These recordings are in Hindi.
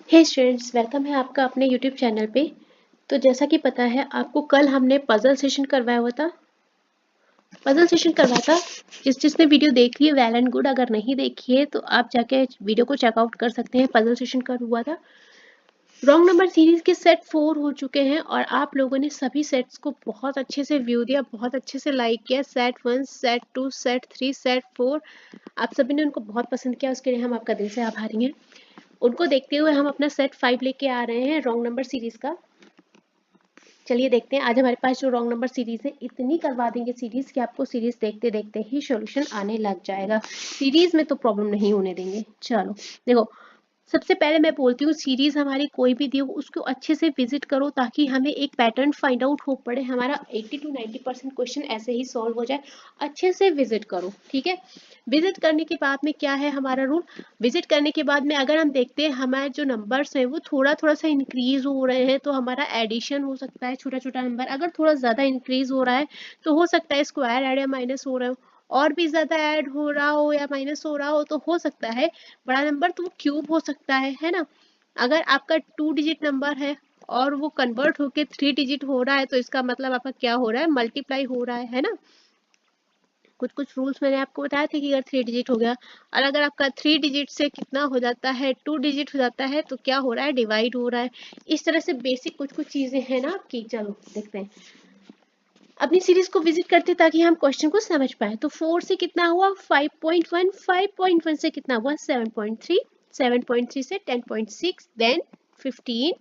हे स्टूडेंट्स, वेलकम है आपका अपने यूट्यूब चैनल पे। तो जैसा कि पता है आपको, कल हमने पजल सेशन करवाया हुआ था। पजल सेशन करवाया था। जिसने वीडियो देख ली है वेल एंड गुड, अगर नहीं देखी है तो आप जाके वीडियो को चेकआउट कर सकते हैं। पजल सेशन कर हुआ था। रॉन्ग नंबर सीरीज के सेट 4 हो चुके हैं और आप लोगों ने सभी सेट्स को बहुत अच्छे से व्यू दिया, बहुत अच्छे से लाइक किया। सेट 1, सेट 2, सेट 3, सेट 4, आप सभी ने उनको बहुत पसंद किया। उसके लिए हम आपका दिल से आभारी हैं। उनको देखते हुए हम अपना सेट 5 लेके आ रहे हैं रॉन्ग नंबर सीरीज का। चलिए देखते हैं। आज हमारे पास जो रॉन्ग नंबर सीरीज है, इतनी करवा देंगे सीरीज कि आपको सीरीज देखते देखते ही सॉल्यूशन आने लग जाएगा। सीरीज में तो प्रॉब्लम नहीं होने देंगे। चलो देखो, सबसे पहले मैं बोलती हूँ, सीरीज हमारी कोई भी दी हो उसको अच्छे से विजिट करो ताकि हमें एक पैटर्न फाइंड आउट हो पड़े। हमारा 80 to 90% क्वेश्चन ऐसे ही सॉल्व हो जाए। अच्छे से विजिट करो, ठीक है। विजिट करने के बाद में क्या है हमारा रूल, विजिट करने के बाद में अगर हम देखते हैं हमारे जो नंबर्स हैं वो थोड़ा थोड़ा सा इंक्रीज हो रहे हैं तो हमारा एडिशन हो सकता है। छोटा छोटा नंबर अगर थोड़ा ज़्यादा इंक्रीज हो रहा है तो हो सकता है स्क्वायर ऐड या माइनस हो रहा हो, और भी ज़्यादा ऐड हो रहा हो या माइनस हो रहा हो तो हो सकता है बड़ा नंबर तो क्यूब हो सकता है ना। अगर आपका 2 डिजिट नंबर है और वो कन्वर्ट होके 3 डिजिट हो रहा है तो इसका मतलब आपका क्या हो रहा है, मल्टीप्लाई हो रहा है ना। कुछ कुछ रूल्स मैंने आपको बताया थे कि अगर 3 डिजिट हो गया और अगर आपका 3 डिजिट से कितना हो जाता है, 2 डिजिट हो जाता है तो क्या हो रहा है, डिवाइड हो रहा है। इस तरह से बेसिक कुछ कुछ चीजें हैं ना आपकी। चलो देखते हैं, अपनी सीरीज को विजिट करते ताकि हम क्वेश्चन को समझ पाए। तो 4 से कितना हुआ 5.1, 5.1 से कितना हुआ 7.3, 7.3 से 10.6, देन 15,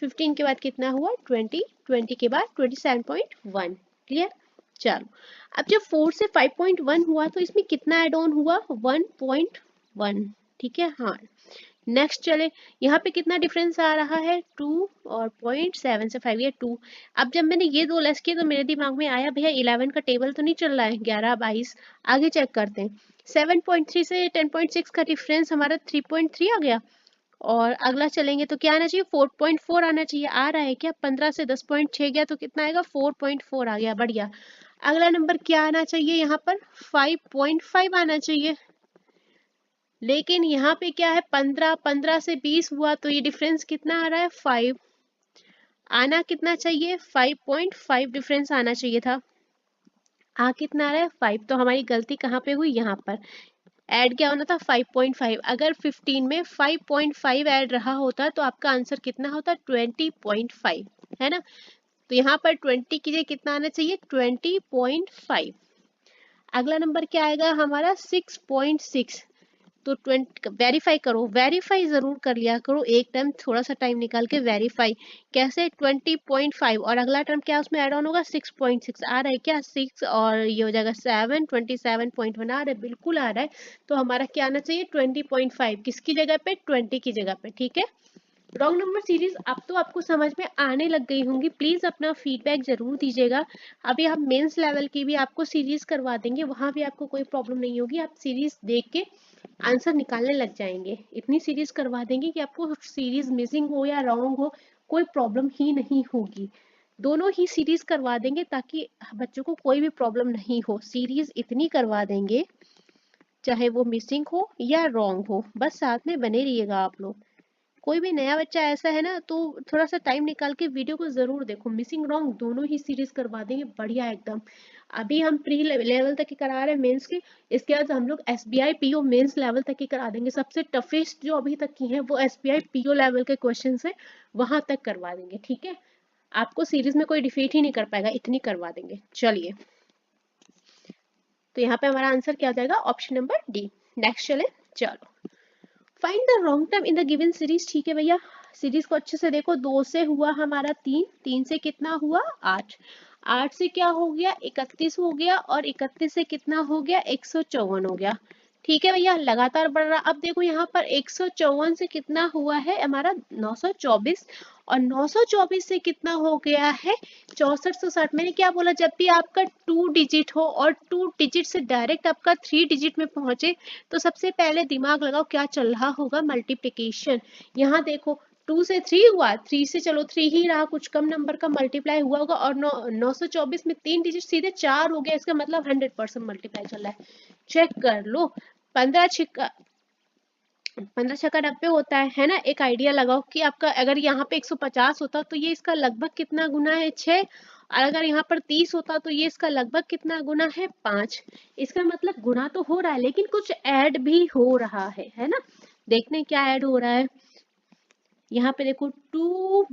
15 के बाद कितना हुआ 20, 20 के बाद 27.1। क्लियर। चलो अब जब 4 से 5.1 हुआ तो इसमें कितना एड ऑन हुआ 1.1, ठीक है। हाँ, नेक्स्ट चले, यहाँ पे कितना डिफरेंस आ रहा है 2 और 0.7 से 5 ये 2। अब जब मैंने ये दो लेस किए तो मेरे दिमाग में आया भैया 11 का टेबल तो नहीं चल रहा है, 11, 22। आगे चेक करते हैं, 7.3 से 10.6 का डिफरेंस हमारा 3.3 आ गया। और अगला चलेंगे तो क्या आना चाहिए 4.4 आना चाहिए। आ रहा है क्या, 15 से 10.6 गया तो कितना आएगा 4.4 आ गया, बढ़िया। अगला नंबर क्या आना चाहिए यहाँ पर 5.5 आना चाहिए। लेकिन यहाँ पे क्या है 15, 15 से 20 हुआ तो ये डिफरेंस कितना आ रहा है 5। आना कितना चाहिए 5.5 डिफरेंस आना चाहिए था। आ कितना आ रहा है 5। तो हमारी गलती कहाँ पे हुई, यहाँ पर ऐड क्या होना था 5.5। अगर 15 में 5.5 ऐड रहा होता तो आपका आंसर कितना होता 20.5, है ना। तो यहाँ पर 20 की जगह कितना आना चाहिए 20.5। अगला नंबर क्या आएगा हमारा 6.6। तो 20 वेरीफाई करो, वेरीफाई जरूर कर लिया करो एक टाइम, थोड़ा सा टाइम निकाल के वेरीफाई। कैसे 20.5 और अगला टर्म क्या उसमें ऐड ऑन होगा 6.6 आ रहा है क्या 6 और ये हो जाएगा 7, 27.1 आ रहा है, बिल्कुल आ रहा है। तो हमारा क्या आना चाहिए 20.5, किसकी जगह पे 20 की जगह पे, ठीक है। रॉन्ग नंबर सीरीज अब तो आपको समझ में आने लग गई होंगी। प्लीज अपना फीडबैक जरूर दीजिएगा। अभी हम मेंस लेवल की भी आपको सीरीज करवा देंगे, वहां भी आपको कोई प्रॉब्लम नहीं होगी। आप सीरीज देख के आंसर निकालने लग जाएंगे। इतनी सीरीज करवा देंगे कि आपको सीरीज मिसिंग हो या रॉन्ग हो कोई प्रॉब्लम ही नहीं होगी। दोनों ही सीरीज करवा देंगे ताकि बच्चों को कोई भी प्रॉब्लम नहीं हो। सीरीज इतनी करवा देंगे चाहे वो मिसिंग हो या रॉन्ग हो, बस साथ में बने रहिएगा आप लोग। कोई भी नया बच्चा ऐसा है ना तो थोड़ा सा टाइम निकाल के वीडियो को जरूर देखो। मिसिंग रॉन्ग दोनों ही सीरीज करवा देंगे, बढ़िया एकदम। अभी हम प्री लेवल तक की करा रहे हैं मेंस की, इसके बाद हम लोग एसबीआई पीओ मेंस लेवल तक की करा देंगे। सबसे टफेस्ट जो अभी तक की है वो एसबीआई पीओ लेवल के क्वेश्चन है, वहां तक करवा देंगे, ठीक है। आपको सीरीज में कोई डिफीट ही नहीं कर पाएगा, इतनी करवा देंगे। चलिए, तो यहाँ पे हमारा आंसर क्या हो जाएगा ऑप्शन नंबर डी। नेक्स्ट चले, चलो find the wrong term in the given series. ठीक है भैया, सीरीज को अच्छे से देखो। 2 से हुआ हमारा 3, 3 से कितना हुआ 8, 8 से क्या हो गया 31 हो गया, और 31 से कितना हो गया 154 हो गया। ठीक है भैया, लगातार बढ़ रहा। अब देखो यहाँ पर 154 से कितना हुआ है हमारा 924, और 924 से कितना हो गया है 6460। मैंने क्या बोला, जब भी आपका 2 डिजिट हो और 2 डिजिट से डायरेक्ट आपका 3 डिजिट में पहुंचे तो सबसे पहले दिमाग लगाओ क्या चल रहा होगा, मल्टीप्लिकेशन। यहाँ देखो 2 से 3 हुआ, 3 से चलो 3 ही रहा, कुछ कम नंबर का मल्टीप्लाई हुआ होगा, और 924 में 3 डिजिट सीधे 4 हो गया, इसका मतलब 100% मल्टीप्लाई चल रहा है। चेक कर लो, 15 छिक्का 15 छक्का 90 होता है ना। एक आइडिया लगाओ कि आपका अगर यहाँ पे 150 होता तो ये इसका लगभग कितना गुना है, 6। और अगर यहाँ पर 30 होता तो ये इसका लगभग कितना गुना है, 5। इसका मतलब गुना तो हो रहा है लेकिन कुछ ऐड भी हो रहा है ना। देखने क्या ऐड हो रहा है। यहाँ पे देखो 2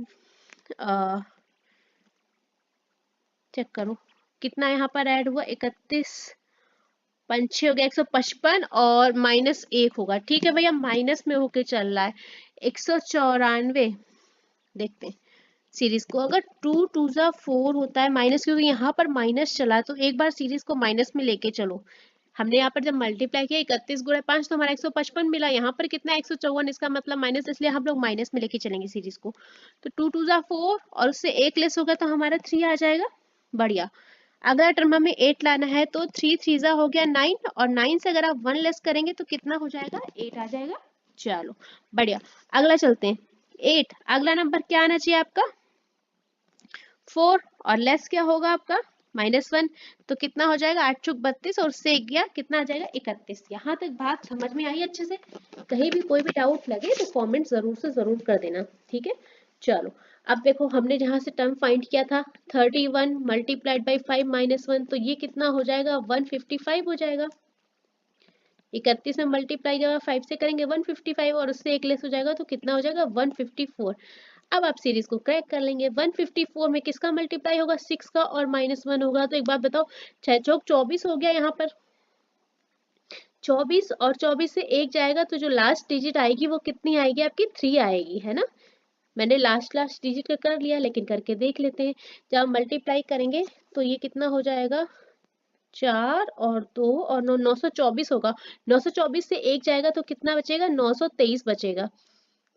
चेक करो कितना यहाँ पर ऐड हुआ, 31 पंछी हो गया 155 और -1 होगा। ठीक है भैया, माइनस में होके चल रहा है 194। देखते हैं सीरीज को, अगर 2 2 जा 4 होता है माइनस, क्योंकि यहाँ पर माइनस चला तो एक बार सीरीज को माइनस में लेके चलो। हमने यहाँ पर जब मल्टीप्लाई किया 31 गुणा 5 तो हमारा 155 मिला, यहाँ पर कितना 154, इसका मतलब माइनस, इसलिए हम लोग माइनस में लेके चलेंगे सीरीज को। तो 2 2 जा 4 और उससे 1 लेस होगा तो हमारा 3 आ जाएगा। बढ़िया। अगला टर्म हमें 8 लाना है तो 3 3 जा हो गया 9 और 9 से अगर आप 1 लेस करेंगे तो कितना हो जाएगा, 8 आ जाएगा। चलो बढ़िया, अगला चलते हैं। 8 अगला नंबर क्या आना चाहिए आपका, 4 और लेस क्या होगा आपका -1, तो कितना हो जाएगा 8 चौक 32 और उससे 1 गया कितना आ जाएगा 31। यहाँ तक बात समझ में आई अच्छे से। कहीं भी कोई भी डाउट लगे तो कमेंट जरूर से जरूर कर देना, ठीक है। चलो अब देखो, हमने जहाँ से टर्म फाइंड किया था 31 मल्टीप्लाइड बाई 5 -1, तो ये कितना हो जाएगा 155 हो जाएगा। 31 में मल्टीप्लाई जब 5 से करेंगे 155 और उससे 1 लेस हो जाएगा तो कितना हो जाएगा 154। अब आप सीरीज को क्रैक कर लेंगे। 154 में किसका मल्टीप्लाई होगा, 6 का और -1 होगा। तो एक बात बताओ, 6 चौक 24 हो गया, यहाँ पर 24 और 24 से 1 जाएगा तो जो लास्ट डिजिट आएगी वो कितनी आएगी आपकी, 3 आएगी, है ना। मैंने लास्ट डिजिट का कर लिया, लेकिन करके देख लेते हैं। जब मल्टीप्लाई करेंगे तो ये कितना हो जाएगा, 4 और 2 और 9, 924 होगा। 924 से 1 जाएगा तो कितना बचेगा, 923 बचेगा।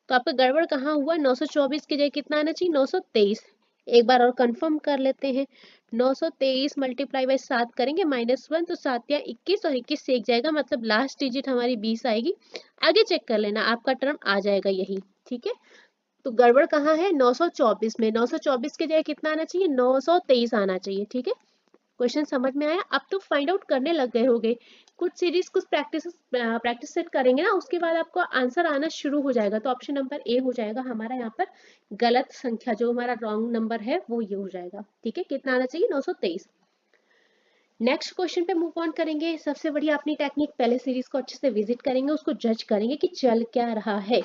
तो आपका गड़बड़ कहाँ हुआ, 924 की जगह कितना आना चाहिए, 923। एक बार और कंफर्म कर लेते हैं। 923 मल्टीप्लाई बाई 7 करेंगे -1 तो 7 या 21 और 21 से 1 जाएगा, मतलब लास्ट डिजिट हमारी 20 आएगी। आगे चेक कर लेना, आपका टर्म आ जाएगा यही, ठीक है। तो गड़बड़ कहाँ है, 924 में। 924 की जगह कितना आना चाहिए, 923 आना चाहिए, ठीक है। क्वेश्चन समझ में आया। अब तो फाइंड आउट करने लग गए होगे। कुछ सीरीज कुछ प्रैक्टिस सेट करेंगे ना, उसके बाद आपको आंसर आना शुरू हो जाएगा। तो ऑप्शन नंबर ए हो जाएगा हमारा यहाँ पर गलत संख्या, जो हमारा रॉन्ग नंबर है वो ये हो जाएगा, ठीक है। कितना आना चाहिए, 923। नेक्स्ट क्वेश्चन पे मूव ऑन करेंगे। सबसे बढ़िया अपनी टेक्निक, पहले सीरीज को अच्छे से विजिट करेंगे, उसको जज करेंगे कि चल क्या रहा है।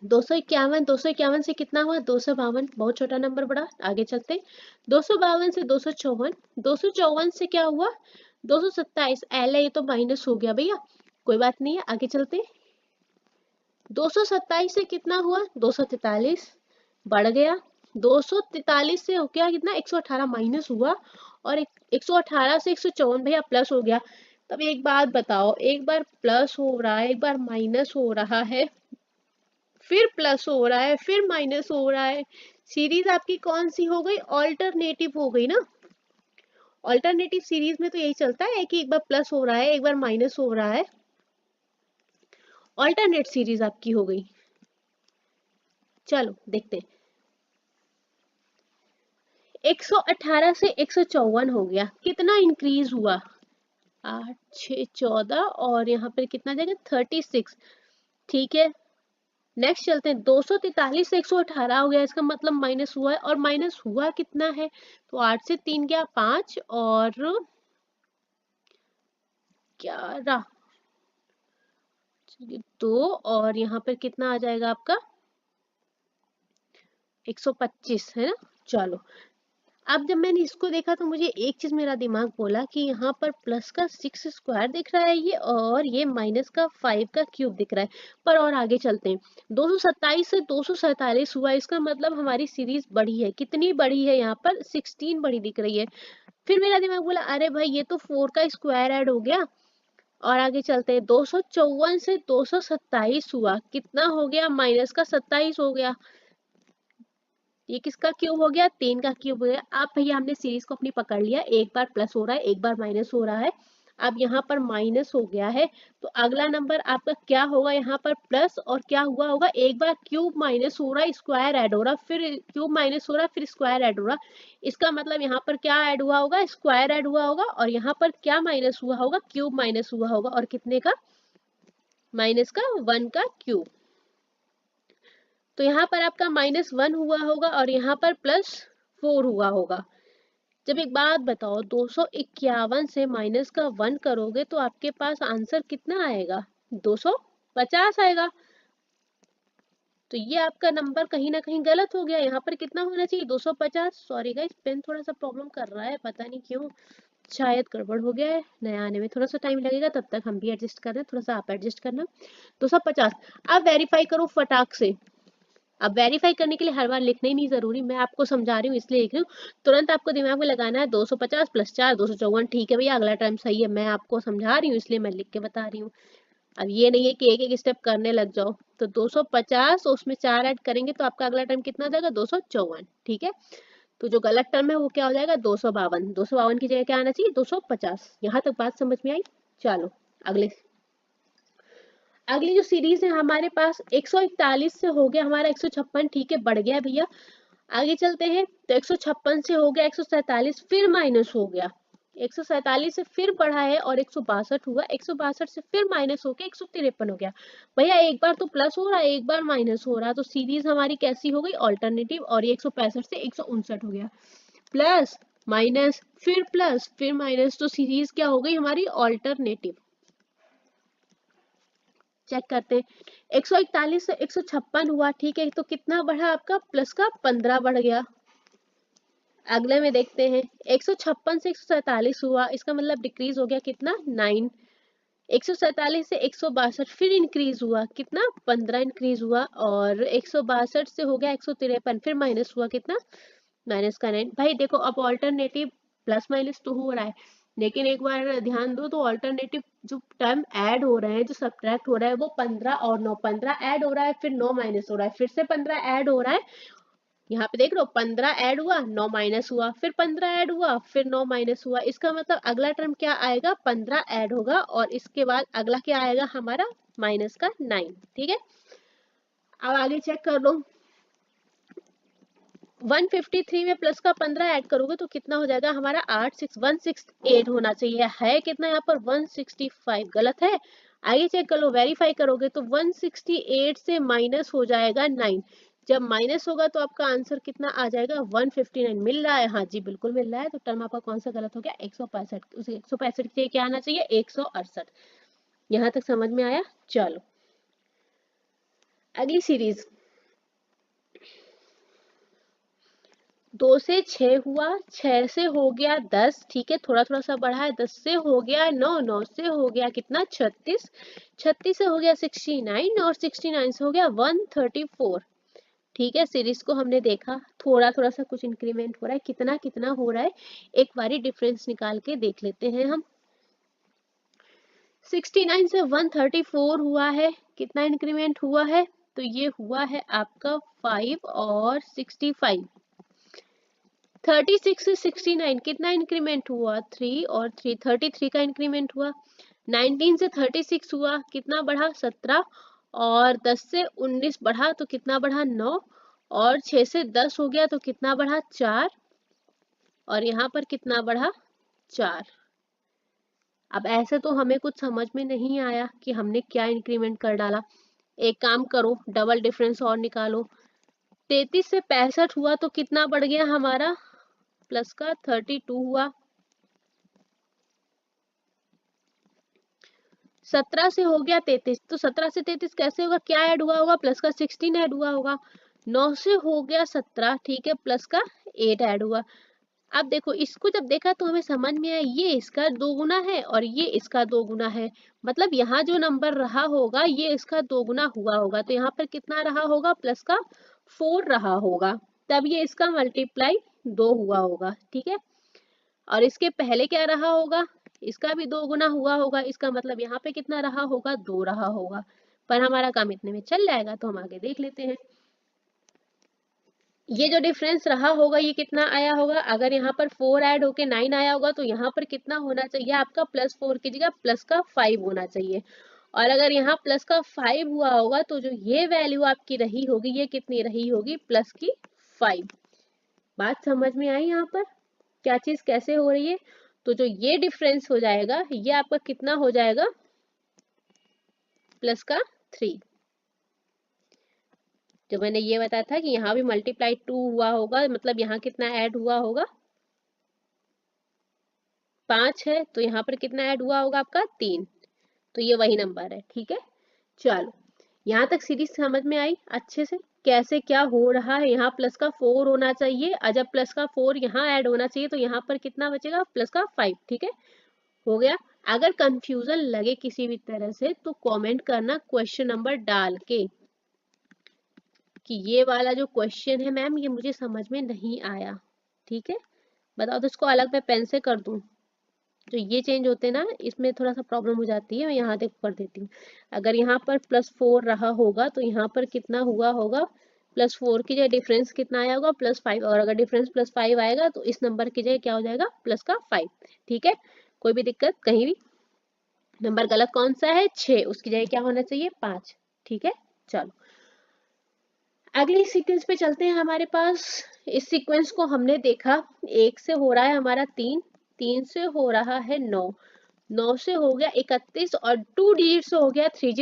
251 से कितना हुआ, 252, बहुत छोटा नंबर बढ़ा। आगे चलते, 252 से 254, 254 से क्या हुआ 227, एल है ये तो माइनस हो गया भैया, कोई बात नहीं है। आगे चलते, 227 से कितना हुआ 243, बढ़ गया। 243 से हो गया कितना 118, माइनस हुआ। और 118 से 154 भैया प्लस हो गया। तब एक बात बताओ, एक बार प्लस हो रहा है, एक बार माइनस हो रहा है, फिर प्लस हो रहा है, फिर माइनस हो रहा है, सीरीज आपकी कौन सी हो गई, ऑल्टरनेटिव हो गई ना। ऑल्टरनेटिव सीरीज में तो यही चलता है कि एक बार प्लस हो रहा है, एक बार माइनस हो रहा है। ऑल्टरनेट सीरीज आपकी हो गई। चलो देखते हैं, 118 से 154 हो गया, कितना इंक्रीज हुआ, 8 6 14 और यहाँ पर कितना जाएगा 36, ठीक है। नेक्स्ट चलते हैं, 243 से 118 हो गया, इसका मतलब माइनस हुआ है, और माइनस हुआ कितना है, तो 8 से 3 गया 5 और 11, 2 और यहाँ पर कितना आ जाएगा आपका 125, है ना। चलो अब जब मैंने इसको देखा तो मुझे एक चीज मेरा दिमाग बोला कि यहाँ पर प्लस का 6 स्क्वायर दिख रहा है ये, और ये माइनस का 5 का क्यूब दिख रहा है। पर और आगे चलते हैं, 227 से 247 हुआ, इसका मतलब हमारी सीरीज बढ़ी है। कितनी बढ़ी है, यहाँ पर 16 बढ़ी दिख रही है। फिर मेरा दिमाग बोला अरे भाई ये तो 4 का स्क्वायर ऐड हो गया। और आगे चलते हैं, 254 से 227 हुआ, कितना हो गया माइनस का 27 हो गया। ये किसका क्यूब हो गया, 3 का क्यूब हो गया। अब भैया हमने सीरीज को अपनी पकड़ लिया, एक बार प्लस हो रहा है, एक बार माइनस हो रहा है। अब यहाँ पर माइनस हो गया है, तो अगला नंबर आपका क्या होगा, यहाँ पर प्लस और क्या हुआ होगा, एक बार क्यूब माइनस हो रहा है, स्क्वायर ऐड हो रहा, फिर क्यूब माइनस हो रहा, फिर स्क्वायर ऐड हो रहा। इसका मतलब यहाँ पर क्या ऐड हुआ होगा, स्क्वायर ऐड हुआ होगा, और यहाँ पर क्या माइनस हुआ होगा, क्यूब माइनस हुआ होगा। और कितने का, माइनस का 1 का क्यूब। तो यहाँ पर आपका -1 हुआ होगा और यहाँ पर +4 हुआ होगा। जब एक बात बताओ, 251 से माइनस का 1 करोगे तो आपके पास आंसर कितना आएगा? 250 आएगा। तो ये आपका नंबर कहीं ना कहीं गलत हो गया। यहाँ पर कितना होना चाहिए? 250। सॉरी गाइस, पेन थोड़ा सा प्रॉब्लम कर रहा है, पता नहीं क्यों, शायद गड़बड़ हो गया है। नया आने में थोड़ा सा टाइम लगेगा, तब तक हम भी एडजस्ट कर रहे हैं, थोड़ा सा आप एडजस्ट करना। 250। अब वेरीफाई करो फटाक से। अब वेरीफाई करने के लिए हर बार लिखना ही नहीं जरूरी, मैं आपको समझा रही हूँ इसलिए लिख रही हूँ। तुरंत आपको दिमाग में लगाना है 250 + 4 254। ठीक है भैया, अगला टाइम सही है, मैं आपको समझा रही हूँ इसलिए मैं लिख के बता रही हूँ। अब ये नहीं है कि एक एक स्टेप करने लग जाओ। तो 250 उसमें 4 ऐड करेंगे तो आपका अगला टर्म कितना हो जाएगा? 254। ठीक है, तो जो गलत टर्म है वो क्या हो जाएगा? 252। 252 की जगह क्या आना चाहिए? 250। यहाँ तक बात समझ में आई? चलो अगली जो सीरीज है हमारे पास 141 से हो गया हमारा 156। ठीक है, बढ़ गया भैया। आगे चलते हैं। तो 156 से हो गया 147, फिर माइनस हो गया। 147 से फिर बढ़ा है और 162 हुआ। 162 से फिर माइनस होके 153 हो गया। भैया एक बार तो प्लस हो रहा है, एक बार माइनस हो रहा है, तो सीरीज हमारी कैसी हो गई? ऑल्टरनेटिव। और ये 165 से 159 हो गया। प्लस माइनस फिर प्लस फिर माइनस, तो सीरीज क्या हो गई हमारी? ऑल्टरनेटिव। चेक करते हैं। 141 से 156 हुआ। ठीक है, तो कितना बढ़ा आपका? प्लस का 15 बढ़ गया। अगले में देखते हैं। 156 से 147 हुआ, इसका मतलब डिक्रीज हो गया कितना? 9। 147 से 162 फिर इंक्रीज हुआ कितना? 15 इंक्रीज हुआ। और 162 से हो गया 153, फिर माइनस हुआ कितना? माइनस का 9। भाई देखो, अब ऑल्टरनेटिव प्लस माइनस तो हो रहा है, लेकिन एक बार ध्यान दो तो ऑल्टरनेटिव जो टर्म ऐड हो रहे हैं, जो सब्ट्रैक्ट हो रहा है, वो 15 और 9। 15 ऐड हो रहा है, फिर 9 माइनस हो रहा है, फिर से 15 ऐड हो रहा है। यहाँ पे देख लो, 15 ऐड हुआ, 9 माइनस हुआ, फिर 15 ऐड हुआ, फिर 9 माइनस हुआ। इसका मतलब अगला टर्म क्या आएगा? 15 ऐड होगा और इसके बाद अगला क्या आएगा हमारा? माइनस का 9। ठीक है, अब आगे चेक कर लो। 153 में प्लस का 15 ऐड करोगे तो कितना हो जाएगा हमारा? 168 होना चाहिए, है कितना यहाँ पर? 165। गलत है। आगे चेक कर लो, वेरीफाई करोगे तो 168 से माइनस हो जाएगा 9। जब माइनस होगा तो आपका आंसर कितना आ जाएगा? 159 मिल रहा है। हाँ जी, बिल्कुल मिल रहा है। तो टर्म आपका कौन सा गलत हो गया? 165। उस 165 के क्या आना चाहिए? 168। यहाँ तक समझ में आया? चलो अगली सीरीज। 2 से 6 हुआ, 6 से हो गया 10। ठीक है, थोड़ा थोड़ा सा बढ़ा है। 10 से हो गया 9, 9 से हो गया कितना? 36। 36 से हो गया 69 और 69 से हो गया 134। ठीक है, सीरीज को हमने देखा, थोड़ा थोड़ा सा कुछ इंक्रीमेंट हो रहा है। कितना कितना हो रहा है एक बारी डिफरेंस निकाल के देख लेते हैं हम। 69 से 134 हुआ है, कितना इंक्रीमेंट हुआ है? तो ये हुआ है आपका 5 और 65। 36 से 69 कितना इंक्रीमेंट हुआ? 3 और 3, 33 का इंक्रीमेंट हुआ। 19 से 36 हुआ, कितना बढ़ा? 17। और 10 से 19 बढ़ा तो कितना बढ़ा? 9। और 6 से 10 हो गया तो कितना बढ़ा? 4। और यहाँ पर कितना बढ़ा? 4। अब ऐसे तो हमें कुछ समझ में नहीं आया कि हमने क्या इंक्रीमेंट कर डाला। एक काम करो, डबल डिफरेंस और निकालो। 33 से 65 हुआ तो कितना बढ़ गया हमारा? प्लस का 32 हुआ। 17 से हो गया 33, तो 17 से 33 कैसे होगा? क्या ऐड हुआ होगा? प्लस का 16 ऐड हुआ होगा। 9 से हो गया 17। ठीक है, प्लस का 8 ऐड हुआ। अब देखो, इसको जब देखा तो हमें समझ में आया ये इसका 2 गुना है और ये इसका 2 गुना है। मतलब यहाँ जो नंबर रहा होगा ये इसका 2 गुना हुआ होगा। तो यहाँ पर कितना रहा होगा? प्लस का 4 रहा होगा। तब ये इसका मल्टीप्लाई 2 हुआ होगा। ठीक है, और इसके पहले क्या रहा होगा? इसका भी 2 गुना हुआ होगा। इसका मतलब यहाँ पे कितना रहा होगा? 2 रहा होगा। पर हमारा काम इतने में चल जाएगा, तो हम आगे देख लेते हैं। ये जो डिफरेंस रहा होगा ये कितना आया होगा? अगर यहाँ पर 4 ऐड होके 9 आया होगा तो यहाँ पर कितना होना चाहिए आपका? +4 की जगह प्लस का 5 होना चाहिए। और अगर यहाँ प्लस का 5 हुआ होगा तो जो ये वैल्यू आपकी रही होगी ये कितनी रही होगी? प्लस की 5। बात समझ में आई यहाँ पर क्या चीज कैसे हो रही है? तो जो ये डिफरेंस हो जाएगा ये आपका कितना हो जाएगा? प्लस का 3। जो मैंने ये बताया था कि यहाँ भी मल्टीप्लाई 2 हुआ होगा, मतलब यहाँ कितना ऐड हुआ होगा, 5 है, तो यहाँ पर कितना ऐड हुआ होगा आपका 3। तो ये वही नंबर है, ठीक है। चलो, यहाँ तक सीरीज समझ में आई अच्छे से, कैसे क्या हो रहा है। यहाँ प्लस का 4 होना चाहिए, और जब प्लस का 4 यहाँ ऐड होना चाहिए तो यहाँ पर कितना बचेगा, प्लस का 5, ठीक है, हो गया। अगर कंफ्यूजन लगे किसी भी तरह से तो कमेंट करना क्वेश्चन नंबर डाल के कि ये वाला जो क्वेश्चन है मैम ये मुझे समझ में नहीं आया, ठीक है, बताओ। तो इसको अलग मैं पेन से कर दूं, जो ये चेंज होते हैं ना इसमें थोड़ा सा प्रॉब्लम हो जाती है। मैं यहाँ देख कर देती हूँ। अगर यहाँ पर +4 रहा होगा तो यहाँ पर कितना हुआ होगा, +4 की जगह डिफरेंस कितना आया होगा, +5। और अगर डिफरेंस +5 आएगा तो इस नंबर की जगह क्या हो जाएगा, प्लस का 5, ठीक है। कोई भी दिक्कत कहीं भी। नंबर गलत कौन सा है, 6, उसकी जगह क्या होना चाहिए, 5, ठीक है। चलो अगले सीक्वेंस पे चलते हैं। हमारे पास इस सीक्वेंस को हमने देखा, 1 से हो रहा है हमारा 3, 3 से हो रहा है 9, 9 से हो गया 31, और 2 डिजिट से हो गया 3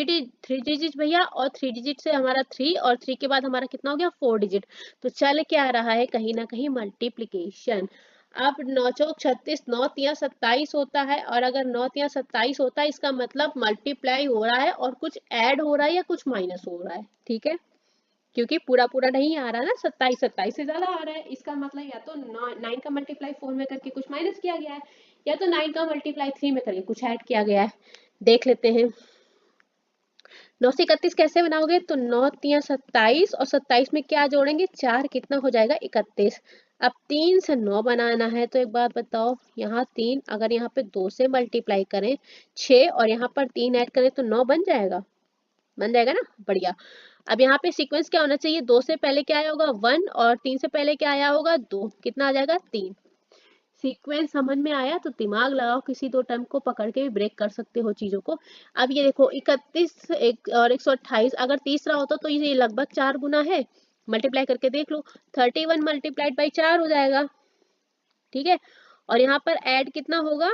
डिजिट भैया, और 3 डिजिट से हमारा 3, और 3 के बाद हमारा कितना हो गया, 4 डिजिट। तो चल क्या रहा है, कहीं ना कहीं मल्टीप्लीकेशन। अब 9 चौक 36, 9 तिया 27 होता है, और अगर 9 तिया 27 होता है इसका मतलब मल्टीप्लाई हो रहा है और कुछ ऐड हो रहा है या कुछ माइनस हो रहा है, ठीक है। क्योंकि पूरा पूरा नहीं आ रहा ना, 27 27 से ज्यादा आ रहा है, इसका मतलब या तो 9 का मल्टीप्लाई 4 में करके कुछ माइनस किया गया है, या तो 9 का मल्टीप्लाई 3 में करके कुछ ऐड किया गया है। देख लेते हैं। 9 से 31 कैसे बनाओगे, तो 9 तिया 27, और 27 में क्या जोड़ेंगे, 4, कितना हो जाएगा, 31। अब 3 से 9 बनाना है, तो एक बात बताओ, यहाँ 3 अगर यहाँ पे 2 से मल्टीप्लाई करें 6, और यहाँ पर 3 ऐड करें तो 9 बन जाएगा, बन जाएगा ना, बढ़िया। अब यहाँ पे सीक्वेंस क्या होना चाहिए, 2 से पहले क्या आया होगा, 1, और 3 से पहले क्या आया होगा, 2, कितना आ जाएगा, 3। सीक्वेंस समझ में आया, तो दिमाग लगाओ, किसी दो टर्म को पकड़ के भी ब्रेक कर सकते हो चीजों को। अब ये देखो 31 और 128, अगर तीसरा होता तो ये लगभग 4 गुना है, मल्टीप्लाई करके देख लो, 31 मल्टीप्लाइड बाई 4 हो जाएगा, ठीक है। और यहाँ पर ऐड कितना होगा,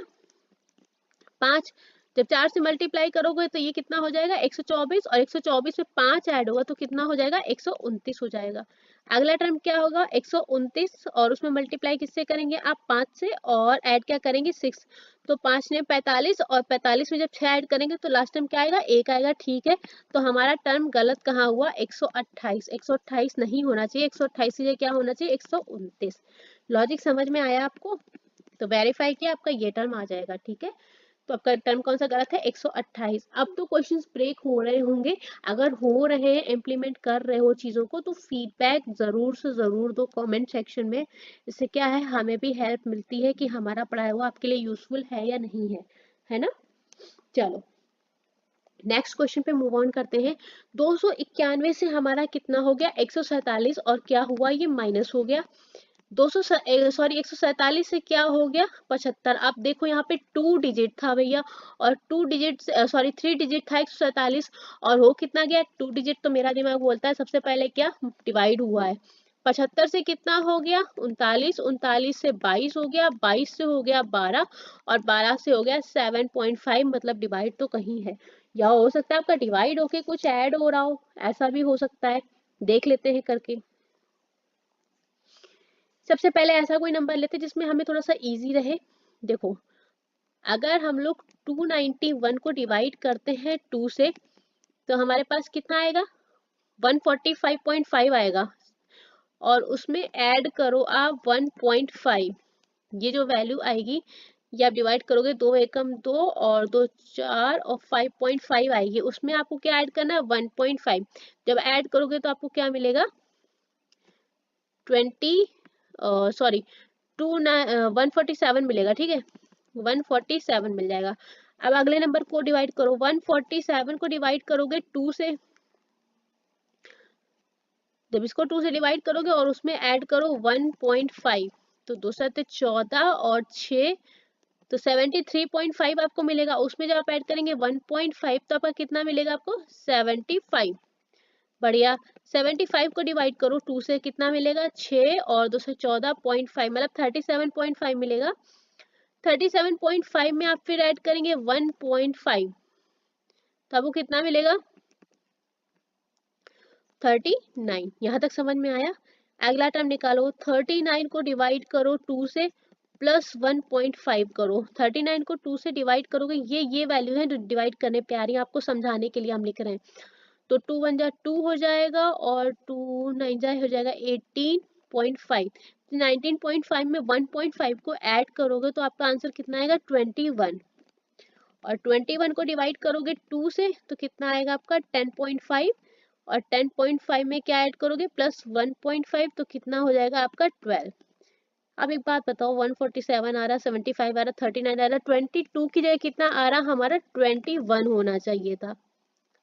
5। जब 4 से मल्टीप्लाई करोगे तो ये कितना हो जाएगा, 124, और 124 में 5 ऐड होगा तो कितना हो जाएगा, 129 हो जाएगा। अगला टर्म क्या होगा, 129, और उसमें मल्टीप्लाई किससे करेंगे आप, 5 से, और ऐड क्या करेंगे, 6। तो 5 ने 45, और 45 में जब 6 ऐड करेंगे तो लास्ट टर्म क्या आएगा, 1 आएगा, ठीक है। तो हमारा टर्म गलत कहाँ हुआ, 128, 128 नहीं होना चाहिए, 128 की जगह क्या होना चाहिए, 129। लॉजिक समझ में आया आपको, तो वेरीफाई किया, आपका ये टर्म आ जाएगा, ठीक है। तो आपका टर्म कौन सा गलत है, 128। अब तो क्वेश्चंस ब्रेक हो रहे होंगे, अगर हो रहे हैं, इम्प्लीमेंट कर रहे हो चीजों को, तो फीडबैक जरूर से जरूर दो कमेंट सेक्शन में। इससे क्या है, हमें भी हेल्प मिलती है कि हमारा पढ़ाया हुआ आपके लिए यूजफुल है या नहीं है ना। चलो नेक्स्ट क्वेश्चन पे मूव ऑन करते हैं। 291 से हमारा कितना हो गया, 147, और क्या हुआ, ये माइनस हो गया। 147 से क्या हो गया, 75। अब देखो यहाँ पे 2 डिजिट था भैया, और 2 डिजिट 3 डिजिट था 147, और हो कितना गया, 2 डिजिट। तो मेरा दिमाग बोलता है सबसे पहले क्या, डिवाइड हुआ है। 75 से कितना हो गया, 39, 39 से 22 हो गया, 22 से हो गया 12, और 12 से हो गया 7.5, मतलब डिवाइड तो कहीं है, या हो सकता है आपका डिवाइड होके कुछ ऐड हो रहा हो, ऐसा भी हो सकता है। देख लेते हैं करके। सबसे पहले ऐसा कोई नंबर लेते जिसमें हमें थोड़ा सा इजी रहे। देखो अगर हम लोग 291 को डिवाइड करते हैं 2 से, तो हमारे पास कितना आएगा, 145.5 आएगा, और उसमें ऐड करो आप 1.5, ये जो वैल्यू आएगी ये आप डिवाइड करोगे, 2 एकम 2, और 2 4, और 5.5 आएगी, उसमें आपको क्या ऐड करना है, 1.5। जब ऐड करोगे तो आपको क्या मिलेगा, 147 मिलेगा, ठीक है, 147 मिल जाएगा। अब अगले नंबर को डिवाइड करो, 147 को डिवाइड करोगे 2 से, जब इसको 2 से डिवाइड करोगे और उसमें ऐड करो 1.5, तो 2 7 14, और 6, तो 73.5 आपको मिलेगा। उसमें जब आप ऐड करेंगे 1.5 तो आपका कितना मिलेगा, आपको 75। बढ़िया। 75 को डिवाइड करो 2 से, कितना मिलेगा, 6, और 2 से 14.5, मतलब 37.5 मिलेगा। 37.5 में आप फिर ऐड करेंगे 1.5, तो आपको कितना मिलेगा 39। यहाँ तक समझ में आया। अगला टर्म निकालो, 39 को डिवाइड करो 2 से प्लस 1.5 करो। 39 को 2 से डिवाइड करोगे, ये वैल्यू है जो डिवाइड करने पे आ रही है, आपको समझाने के लिए हम लिख रहे हैं। तो 2 1 जा 2 हो जाएगा और 2 9 जा हो जाएगा 18.5। 19.5 में 1.5 को ऐड करोगे तो आपका आंसर कितना आएगा 21। और 21 को डिवाइड करोगे 2 से तो कितना आएगा आपका 10.5। और 10.5 में क्या ऐड करोगे प्लस 1.5 तो कितना हो जाएगा आपका 12। अब एक बात बताओ, 147 आ रहा, 75 आ रहा, 39 आ रहा, 22 की जगह कितना आ रहा, हमारा 21 होना चाहिए था।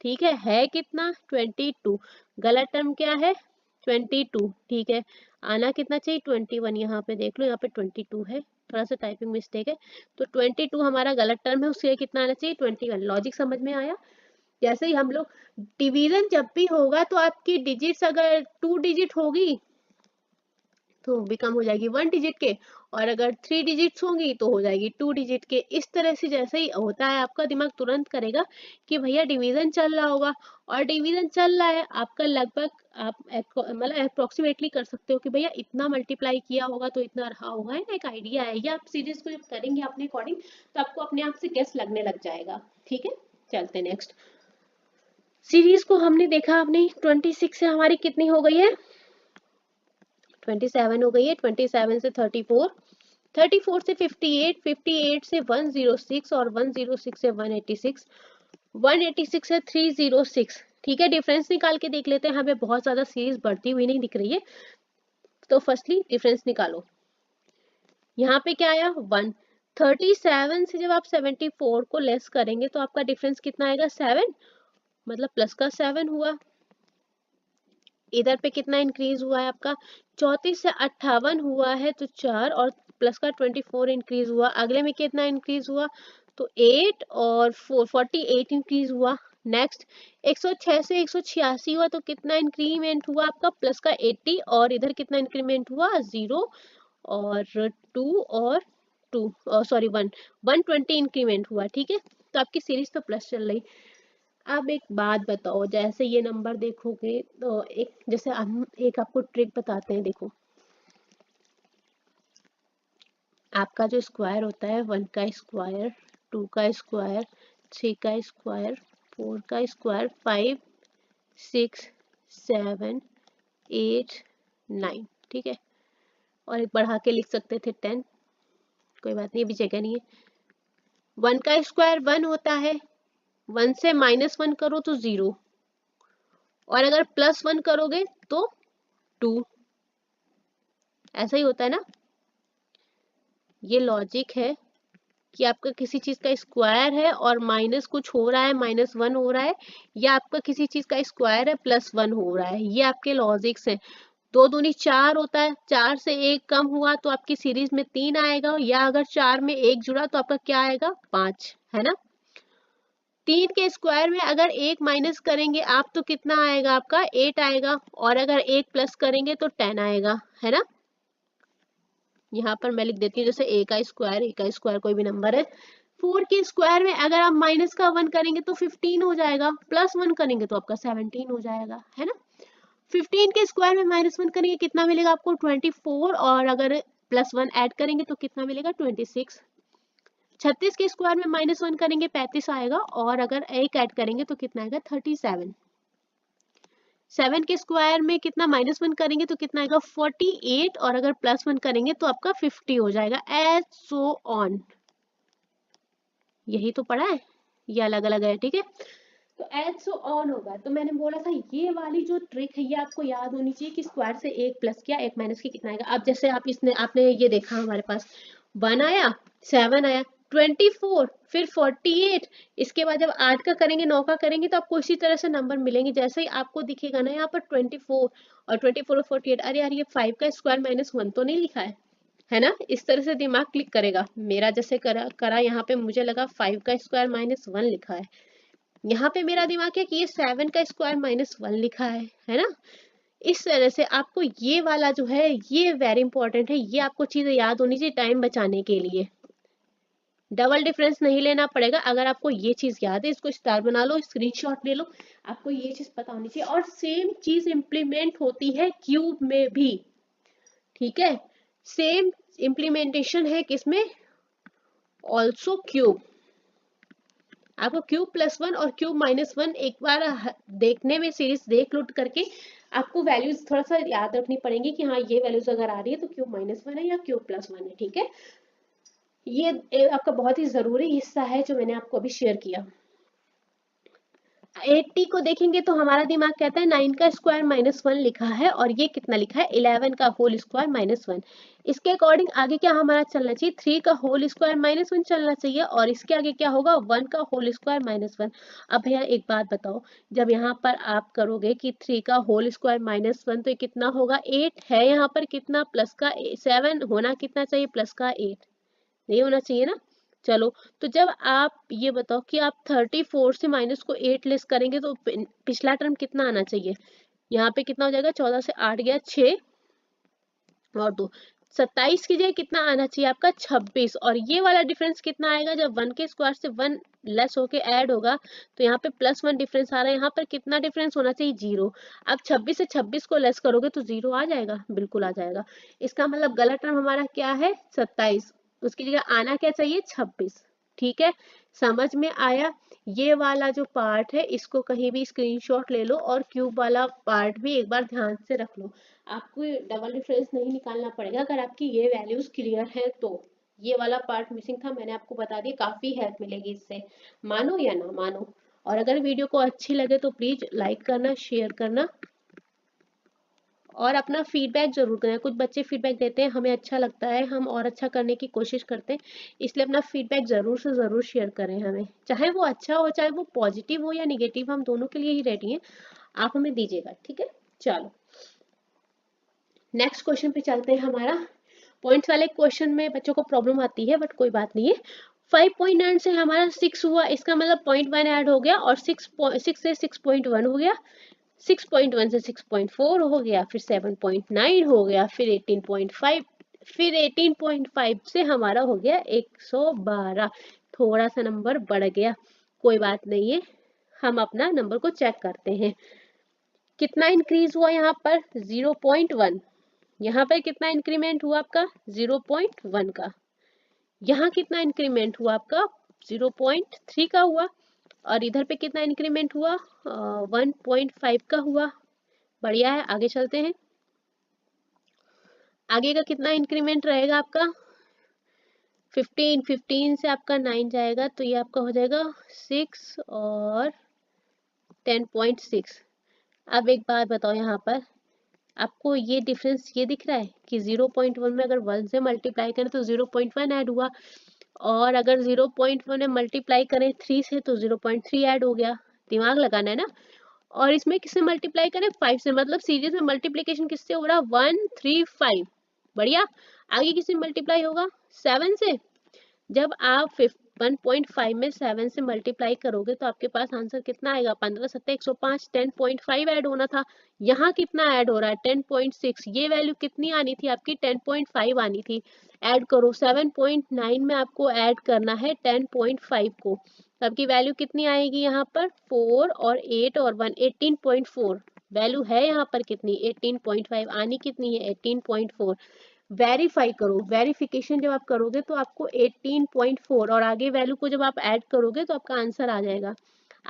ठीक है कितना 22। गलत टर्म क्या है 22। ठीक है, आना कितना चाहिए 21। यहाँ पे देख लो, यहाँ पे 22 है, थोड़ा सा टाइपिंग मिस्टेक है। तो 22 हमारा गलत टर्म है, उसके कितना आना चाहिए 21। लॉजिक समझ में आया। जैसे ही हम लोग डिवीजन जब भी होगा तो आपकी डिजिट्स अगर 2 डिजिट होगी तो भी कम हो जाएगी 1 डिजिट के, और अगर 3 डिजिट्स होंगी तो हो जाएगी 2 डिजिट के। इस तरह से जैसे ही होता है आपका दिमाग तुरंत करेगा कि भैया डिवीजन चल रहा होगा, और डिवीजन चल रहा है आपका लगभग, आप मतलब अप्रोक्सीमेटली कर सकते हो कि भैया इतना मल्टीप्लाई किया होगा तो इतना रहा होगा, है ना, एक आइडिया है। या आप सीरीज को जब करेंगे अपने अकॉर्डिंग तो आपको अपने आप से गेस लगने लग जाएगा। ठीक है, चलते नेक्स्ट। सीरीज को हमने देखा, अपनी 26 से हमारी कितनी हो गई है 27 हो गई है, 27 से 34, 34 से 58, 58 से 106 और 106 से 186, 186 से 306। ठीक है, डिफरेंस निकाल के देख लेते हैं, हमें बहुत ज्यादा सीरीज बढ़ती हुई नहीं दिख रही है। तो फर्स्टली डिफरेंस निकालो। यहाँ पे क्या आया 1। 37 से जब आप 74 को लेस करेंगे तो आपका डिफरेंस कितना आएगा 7, मतलब प्लस का 7 हुआ। इधर पे कितना इंक्रीज हुआ है आपका 34 से 58 हुआ है तो 4, और प्लस का 24 इंक्रीज हुआ। अगले में कितना इंक्रीज हुआ तो 8 और 48 इंक्रीज हुआ। नेक्स्ट 106 से 186 हुआ तो कितना इंक्रीमेंट हुआ आपका प्लस का 80, और इधर कितना इंक्रीमेंट हुआ 0 और 2 और 2 सॉरी 1, 120 इंक्रीमेंट हुआ। ठीक है, तो आपकी सीरीज तो प्लस चल रही। अब एक बात बताओ, जैसे ये नंबर देखोगे तो एक, जैसे हम एक आपको ट्रिक बताते हैं, देखो आपका जो स्क्वायर होता है 1 का स्क्वायर, 2 का स्क्वायर, 3 का स्क्वायर, 4 का स्क्वायर, 5 6 7 8 9। ठीक है, और एक बढ़ा के लिख सकते थे 10, कोई बात नहीं, अभी जगह नहीं है। 1 का स्क्वायर 1 होता है, 1 से -1 करो तो 0, और अगर +1 करोगे तो 2। ऐसा ही होता है ना, ये लॉजिक है कि आपका किसी चीज का स्क्वायर है और माइनस कुछ हो रहा है, -1 हो रहा है, या आपका किसी चीज का स्क्वायर है +1 हो रहा है। ये आपके लॉजिक्स है। 2 दूनी 4 होता है, 4 से 1 कम हुआ तो आपकी सीरीज में 3 आएगा, या अगर 4 में 1 जुड़ा तो आपका क्या आएगा 5, है ना। 3 के स्क्वायर में अगर 1 माइनस करेंगे आप तो कितना आएगा आपका 8 आएगा, और अगर 1 प्लस करेंगे तो 10 आएगा, है ना। यहाँ पर मैं लिख देती हूँ, जैसे ए का स्क्वायर कोई भी नंबर है। 4 के स्क्वायर में अगर आप माइनस का 1 करेंगे तो 15 हो जाएगा, +1 करेंगे तो आपका 17 हो जाएगा, है ना। 15 के स्क्वायर में -1 करेंगे कितना मिलेगा आपको 24, और अगर +1 ऐड करेंगे तो कितना मिलेगा 26। 36 के स्क्वायर में -1 करेंगे 35 आएगा, और अगर 1 ऐड करेंगे तो कितना आएगा 37। 7 के स्क्वायर में कितना -1 करेंगे तो कितना आएगा 48, और अगर +1 करेंगे तो आपका 50 हो जाएगा, एज सो ऑन। यही तो पढ़ा है, ये अलग अलग है। ठीक है, तो एज सो ऑन होगा। तो मैंने बोला था ये वाली जो ट्रिक है ये आपको याद होनी चाहिए कि स्क्वायर से 1 प्लस किया 1 माइनस किया कितना आएगा। अब जैसे आप आपने ये देखा, हमारे पास 1 आया, 7 आया, 24, फिर 48, इसके बाद जब 8 का करेंगे 9 का करेंगे तो आपको इसी तरह से नंबर मिलेंगे। जैसे ही आपको दिखेगा ना यहाँ पर 24 और 24 और 48, अरे यार ये 5 का स्क्वायर -1 तो नहीं लिखा है ना। इस तरह से दिमाग क्लिक करेगा। मेरा जैसे करा यहाँ पे मुझे लगा 5 का स्क्वायर -1 लिखा है, यहाँ पे मेरा दिमाग है कि ये 7 का स्क्वायर -1 लिखा है ना। इस तरह से आपको ये वाला जो है ये वेरी इंपॉर्टेंट है, ये आपको चीजें याद होनी चाहिए टाइम बचाने के लिए। डबल डिफरेंस नहीं लेना पड़ेगा। अगर आपको ये चीज याद है, इसको स्टार बना लो, स्क्रीनशॉट ले लो, आपको ये चीज पता होनी चाहिए। और सेम चीज इम्प्लीमेंट होती है क्यूब में भी, ठीक है, सेम इम्प्लीमेंटेशन है किसमें, ऑल्सो क्यूब। आपको क्यूब प्लस वन और क्यूब माइनस वन एक बार देखने में सीरीज देख लो करके आपको वैल्यूज थोड़ा सा याद रखनी पड़ेंगी कि हाँ ये वैल्यूज अगर आ रही है तो क्यूब माइनस वन है या क्यूब प्लस वन है, ठीक है। ये आपका बहुत ही जरूरी हिस्सा है जो मैंने आपको अभी शेयर किया। 80 को देखेंगे तो हमारा दिमाग कहता है 9 का स्क्वायर माइनस वन लिखा है, और ये कितना लिखा है 11 का होल स्क्वायर माइनस वन। इसके अकॉर्डिंग आगे क्या हमारा चलना चाहिए, 3 का होल स्क्वायर माइनस वन चलना चाहिए, और इसके आगे क्या होगा 1 का होल स्क्वायर माइनस वन। अब भैया एक बात बताओ, जब यहाँ पर आप करोगे कि 3 का होल स्क्वायर माइनस वन तो ये कितना होगा 8 है, यहाँ पर कितना प्लस का 7 होना कितना चाहिए प्लस का 8, नहीं होना चाहिए ना। चलो, तो जब आप ये बताओ कि आप 34 से माइनस को 8 लेस करेंगे तो पिछला टर्म कितना आना चाहिए, यहाँ पे कितना हो जाएगा 14 से 8 गया 6 और 2, 27 की जगह कितना आना चाहिए आपका 26। और ये वाला डिफरेंस कितना आएगा जब 1 के स्क्वायर से 1 लेस होके ऐड होगा, तो यहाँ पे प्लस 1 डिफरेंस आ रहा है, यहाँ पर कितना डिफरेंस होना चाहिए 0। अब 26 से 26 को लेस करोगे तो 0 आ जाएगा, बिल्कुल आ जाएगा। इसका मतलब गलत टर्म हमारा क्या है 27, उसकी जगह आना क्या चाहिए 26, ठीक है। समझ में आया। ये वाला जो पार्ट है इसको कहीं भी स्क्रीनशॉट ले लो, और क्यूब वाला पार्ट भी एक बार ध्यान से रख लो। आपको डबल डिफरेंस नहीं निकालना पड़ेगा अगर आपकी ये वैल्यूज क्लियर है तो। ये वाला पार्ट मिसिंग था, मैंने आपको बता दिया, काफी हेल्प मिलेगी इससे, मानो या ना मानो। और अगर वीडियो को अच्छी लगे तो प्लीज लाइक करना, शेयर करना, और अपना फीडबैक जरूर करें। कुछ बच्चे फीडबैक देते हैं, हमें अच्छा लगता है, हम और अच्छा करने की कोशिश करते हैं, इसलिए अपना फीडबैक जरूर से जरूर शेयर करें हमें, चाहे वो अच्छा हो चाहे वो पॉजिटिव हो या निगेटिव, हम दोनों के लिए ही रेडी हैं, आप हमें दीजिएगा, ठीक है। चलो नेक्स्ट क्वेश्चन पे चलते हैं। हमारा पॉइंट्स वाले क्वेश्चन में बच्चों को प्रॉब्लम आती है, बट कोई बात नहीं है। 5.9 से हमारा 6 हुआ, इसका मतलब 0.1 ऐड हो गया, और 6 से 6.1 हो गया, 6.1 से 6.4 हो गया, फिर 7.9 हो गया, फिर 18.5, फिर 18.5 से हमारा हो गया 112। थोड़ा सा नंबर बढ़ गया, कोई बात नहीं है, हम अपना नंबर को चेक करते हैं। कितना इंक्रीज हुआ यहाँ पर 0.1, यहाँ पर कितना इंक्रीमेंट हुआ आपका 0.1 का, यहाँ कितना इंक्रीमेंट हुआ आपका 0.3 का हुआ, और इधर पे कितना इंक्रीमेंट हुआ 1.5 का हुआ। बढ़िया है, आगे चलते हैं। आगे का कितना इंक्रीमेंट रहेगा आपका 15 से आपका 9 जाएगा, तो ये आपका हो जाएगा 6 और 10.6। अब एक बात बताओ, यहाँ पर आपको ये डिफरेंस ये दिख रहा है कि 0.1 में अगर 1 से मल्टीप्लाई करें तो 0.1 ऐड हुआ, और अगर 0.1 में मल्टीप्लाई करें 3 से तो 0.3 ऐड हो गया। दिमाग लगाना है ना। और इसमें किससे मल्टीप्लाई करें 5 से, मतलब सीरीज में मल्टीप्लीकेशन किससे हो रहा 1 3 5। बढ़िया। आगे किससे मल्टीप्लाई होगा 7 से। जब आप 1.5 में 7 से मल्टीप्लाई करोगे तो आपके पास आंसर कितना आएगा 15 सत्ते 105, 10.5 ऐड होना था, यहाँ कितना ऐड हो रहा है 10.6। ये वैल्यू कितनी आनी थी आपकी 10.5 आनी थी। ऐड करो 7.9 में आपको ऐड करना है 10.5 को, आपकी वैल्यू कितनी आएगी यहाँ पर 4 और 8 और 1 18.4। वैल्यू है यहाँ पर कितनी 18.5, आनी कितनी है 18.4। वेरीफाई करो, वेरिफिकेशन जब आप करोगे तो आपको 18.4 और आगे वैल्यू को जब आप ऐड करोगे तो आपका आंसर आ जाएगा।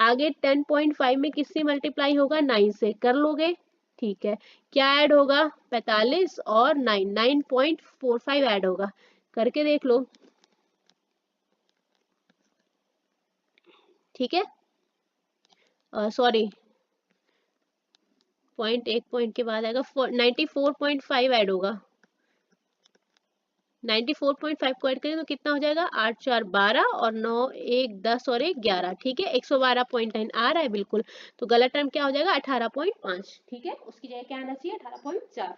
आगे 10.5 में किससे मल्टीप्लाई होगा 9 से, कर लोगे ठीक है। क्या ऐड होगा 45 और 9 9.45 ऐड होगा, करके देख लो ठीक है। सॉरी पॉइंट, एक पॉइंट के बाद आएगा 94.5 ऐड होगा। 94.5 को ऐड करें तो कितना हो जाएगा 8 4 12 और 9 1 10 और 1 11, ठीक है 112.9 आ रहा है बिल्कुल। तो गलत टर्म क्या हो जाएगा 18.5, ठीक है, उसकी जगह क्या आना चाहिए 18.4,